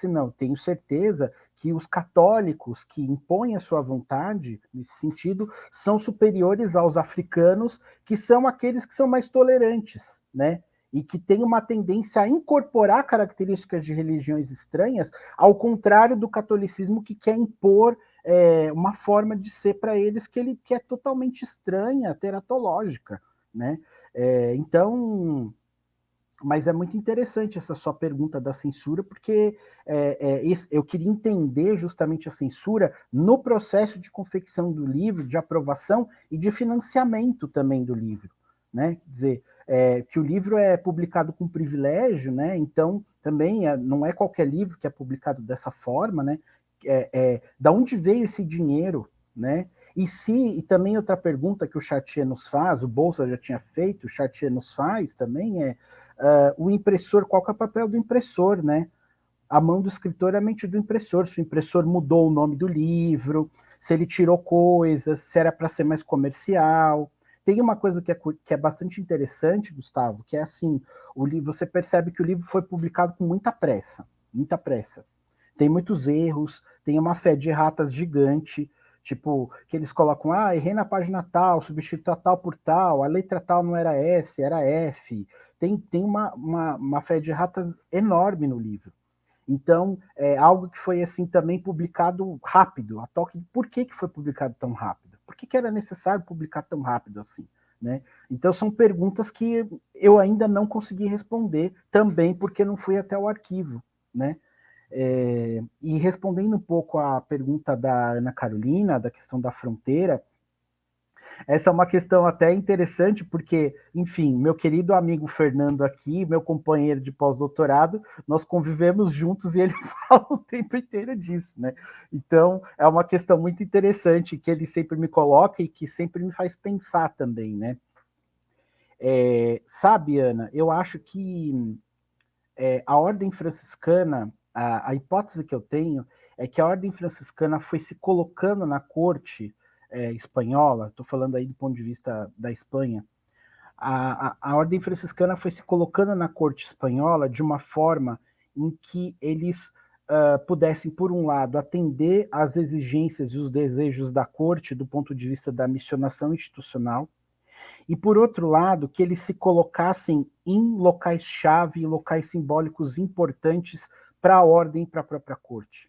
não, tenho certeza que os católicos que impõem a sua vontade, nesse sentido, são superiores aos africanos, que são aqueles que são mais tolerantes, né? E que têm uma tendência a incorporar características de religiões estranhas, ao contrário do catolicismo, que quer impor uma forma de ser para eles que é totalmente estranha, teratológica, né? Então, mas é muito interessante essa sua pergunta da censura, porque eu queria entender justamente a censura no processo de confecção do livro, de aprovação e de financiamento também do livro, né? Quer dizer, que o livro é publicado com privilégio, né? Então também não é qualquer livro que é publicado dessa forma, né? Da onde veio esse dinheiro, né? E também outra pergunta que o Chartier nos faz, o Bolsa já tinha feito, o Chartier nos faz também o impressor, qual que é o papel do impressor, né? A mão do escritor é a mente do impressor, se o impressor mudou o nome do livro, se ele tirou coisas, se era para ser mais comercial. Tem uma coisa que é bastante interessante, Gustavo, que é assim, você percebe que o livro foi publicado com muita pressa, muita pressa. Tem muitos erros, tem uma fé de erratas gigante, Tipo, que eles colocam, errei na página tal, substitui tal por tal, a letra tal não era S, era F. Tem uma fé de ratas enorme no livro. Então, é algo que foi assim também publicado rápido, a toque. Por que foi publicado tão rápido? Por que era necessário publicar tão rápido assim? Né? Então, são perguntas que eu ainda não consegui responder, também porque não fui até o arquivo. Né? E respondendo um pouco à pergunta da Ana Carolina, da questão da fronteira, essa é uma questão até interessante, porque, enfim, meu querido amigo Fernando aqui, meu companheiro de pós-doutorado, nós convivemos juntos e ele fala o tempo inteiro disso, né? Então, é uma questão muito interessante que ele sempre me coloca e que sempre me faz pensar também, né? Sabe, Ana, eu acho que a ordem franciscana, a hipótese que eu tenho é que a ordem franciscana foi se colocando na corte espanhola, estou falando aí do ponto de vista da Espanha, a ordem franciscana foi se colocando na corte espanhola de uma forma em que eles pudessem, por um lado, atender às exigências e os desejos da corte do ponto de vista da missionação institucional, e, por outro lado, que eles se colocassem em locais-chave, locais simbólicos importantes para a ordem e para a própria corte.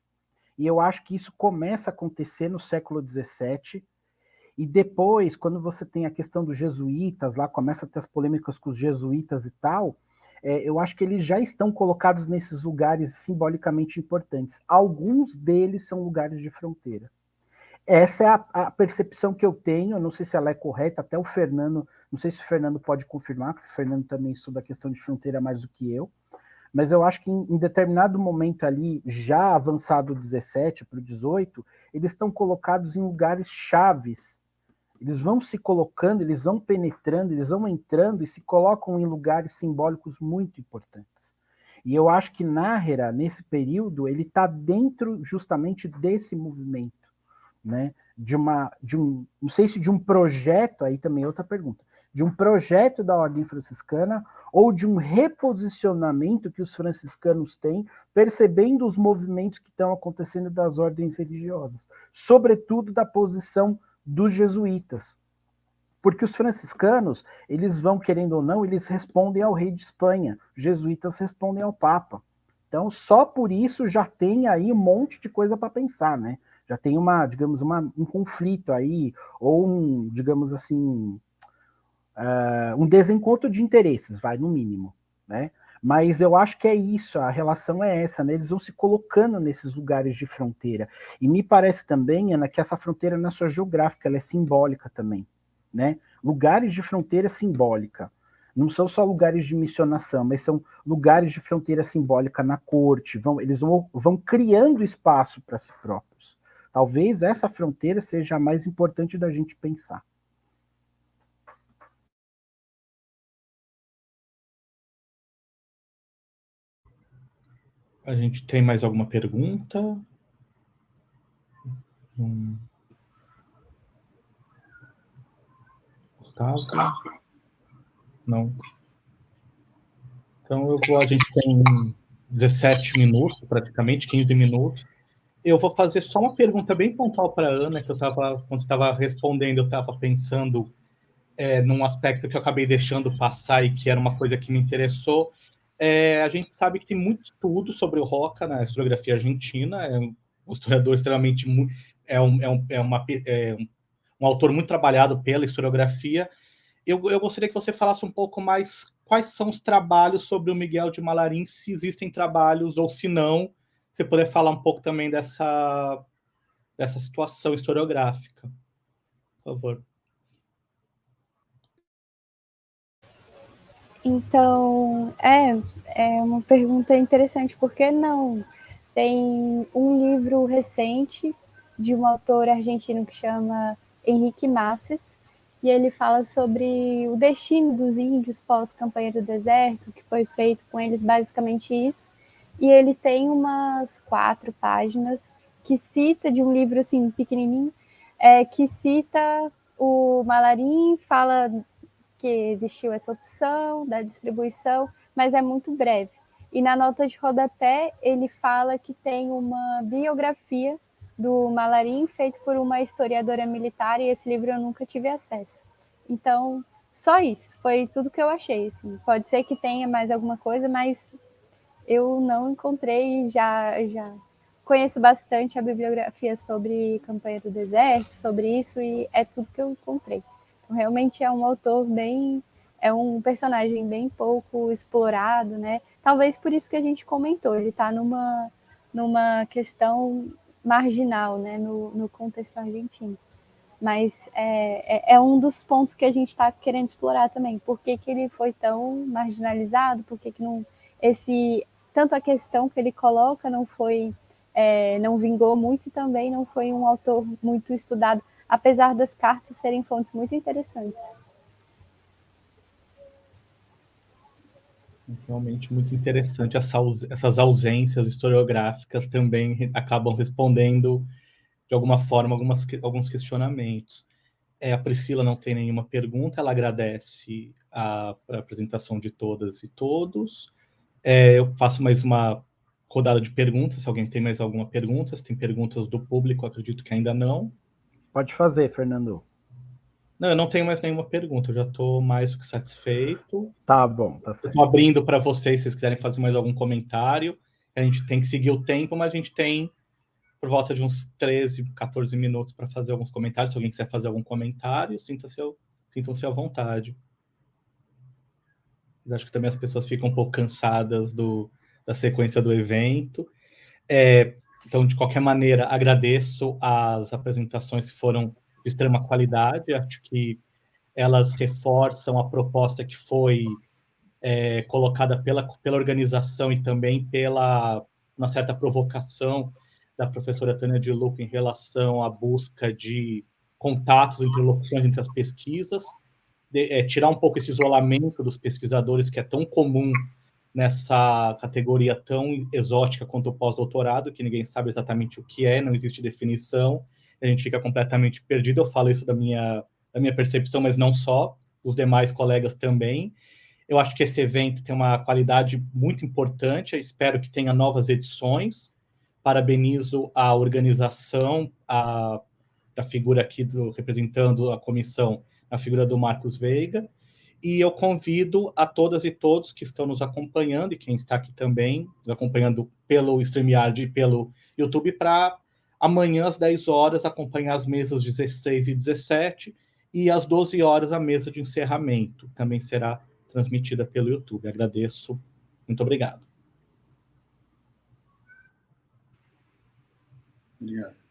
E eu acho que isso começa a acontecer no século XVII, e depois, quando você tem a questão dos jesuítas, lá começa a ter as polêmicas com os jesuítas e tal, eu acho que eles já estão colocados nesses lugares simbolicamente importantes. Alguns deles são lugares de fronteira. Essa é a percepção que eu tenho, eu não sei se ela é correta, até o Fernando, não sei se o Fernando pode confirmar, porque o Fernando também estuda a questão de fronteira mais do que eu, mas eu acho que em determinado momento ali, já avançado do 17 para o 18, eles estão colocados em lugares chaves. Eles vão se colocando, eles vão penetrando, eles vão entrando e se colocam em lugares simbólicos muito importantes. E eu acho que Nájera, nesse período, ele está dentro justamente desse movimento. Né, não sei se de um projeto, aí também é outra pergunta, de um projeto da ordem franciscana ou de um reposicionamento que os franciscanos têm, percebendo os movimentos que estão acontecendo das ordens religiosas, sobretudo da posição dos jesuítas. Porque os franciscanos, eles vão, querendo ou não, eles respondem ao rei de Espanha, os jesuítas respondem ao Papa. Então, só por isso já tem aí um monte de coisa para pensar, né? Já tem um conflito aí, ou digamos assim, um desencontro de interesses, no mínimo, né? Mas eu acho que é isso, a relação é essa, né? Eles vão se colocando nesses lugares de fronteira. E me parece também, Ana, que essa fronteira não é só geográfica, ela é simbólica também, né? Lugares de fronteira simbólica. Não são só lugares de missionação, mas são lugares de fronteira simbólica na corte. Eles vão criando espaço para si próprios. Talvez essa fronteira seja a mais importante da gente pensar. A gente tem mais alguma pergunta? Gustavo? Não. Então a gente tem 17 minutos, praticamente, 15 minutos. Eu vou fazer só uma pergunta bem pontual para a Ana, que quando você estava respondendo, eu estava pensando num aspecto que eu acabei deixando passar e que era uma coisa que me interessou. A gente sabe que tem muito estudo sobre o Roca na historiografia argentina, é um historiador extremamente... um autor muito trabalhado pela historiografia. Eu gostaria que você falasse um pouco mais quais são os trabalhos sobre o Miguel de Malarín, se existem trabalhos ou se não, você puder falar um pouco também dessa situação historiográfica, por favor. Então, é uma pergunta interessante, por que não? Tem um livro recente de um autor argentino que chama Henrique Masses, e ele fala sobre o destino dos índios pós-campanha do deserto, que foi feito com eles basicamente isso, e ele tem umas 4 páginas que cita de um livro assim pequenininho, que cita o Malarín, fala que existiu essa opção da distribuição, mas é muito breve. E na nota de rodapé ele fala que tem uma biografia do Malarim, feito por uma historiadora militar, e esse livro eu nunca tive acesso. Então, só isso, foi tudo que eu achei. Assim. Pode ser que tenha mais alguma coisa, mas eu não encontrei, já conheço bastante a bibliografia sobre Campanha do Deserto, sobre isso, e é tudo que eu encontrei. Então, realmente é um autor é um personagem bem pouco explorado, né? Talvez por isso que a gente comentou, ele está numa questão marginal, né, no contexto argentino. Mas é um dos pontos que a gente está querendo explorar também. Por que ele foi tão marginalizado? Por que não tanto a questão que ele coloca não vingou muito, e também não foi um autor muito estudado, apesar das cartas serem fontes muito interessantes. Realmente muito interessante. Essas ausências historiográficas também acabam respondendo, de alguma forma, alguns questionamentos. A Priscila não tem nenhuma pergunta, ela agradece a apresentação de todas e todos. Eu faço mais uma rodada de perguntas, se alguém tem mais alguma pergunta. Se tem perguntas do público, acredito que ainda não. Pode fazer, Fernando. Não, eu não tenho mais nenhuma pergunta, eu já estou mais do que satisfeito. Tá bom, tá certo. Estou abrindo para vocês, se vocês quiserem fazer mais algum comentário. A gente tem que seguir o tempo, mas a gente tem por volta de uns 13, 14 minutos para fazer alguns comentários. Se alguém quiser fazer algum comentário, sintam-se à vontade. Eu acho que também as pessoas ficam um pouco cansadas da sequência do evento. Então, de qualquer maneira, agradeço as apresentações que foram de extrema qualidade. Acho que elas reforçam a proposta que foi colocada pela organização e também pela uma certa provocação da professora Tânia de Luca em relação à busca de contatos, interlocuções entre as pesquisas, tirar um pouco esse isolamento dos pesquisadores, que é tão comum nessa categoria tão exótica quanto o pós-doutorado, que ninguém sabe exatamente o que é, não existe definição, a gente fica completamente perdido. Eu falo isso da minha percepção, mas não só, os demais colegas também. Eu acho que esse evento tem uma qualidade muito importante, eu espero que tenha novas edições. Parabenizo a organização, a figura aqui representando a comissão, a figura do Marcos Veiga, e eu convido a todas e todos que estão nos acompanhando, e quem está aqui também, nos acompanhando pelo StreamYard e pelo YouTube, para amanhã às 10 horas acompanhar as mesas 16 e 17, e às 12 horas a mesa de encerramento, também será transmitida pelo YouTube. Agradeço. Muito obrigado. Obrigado.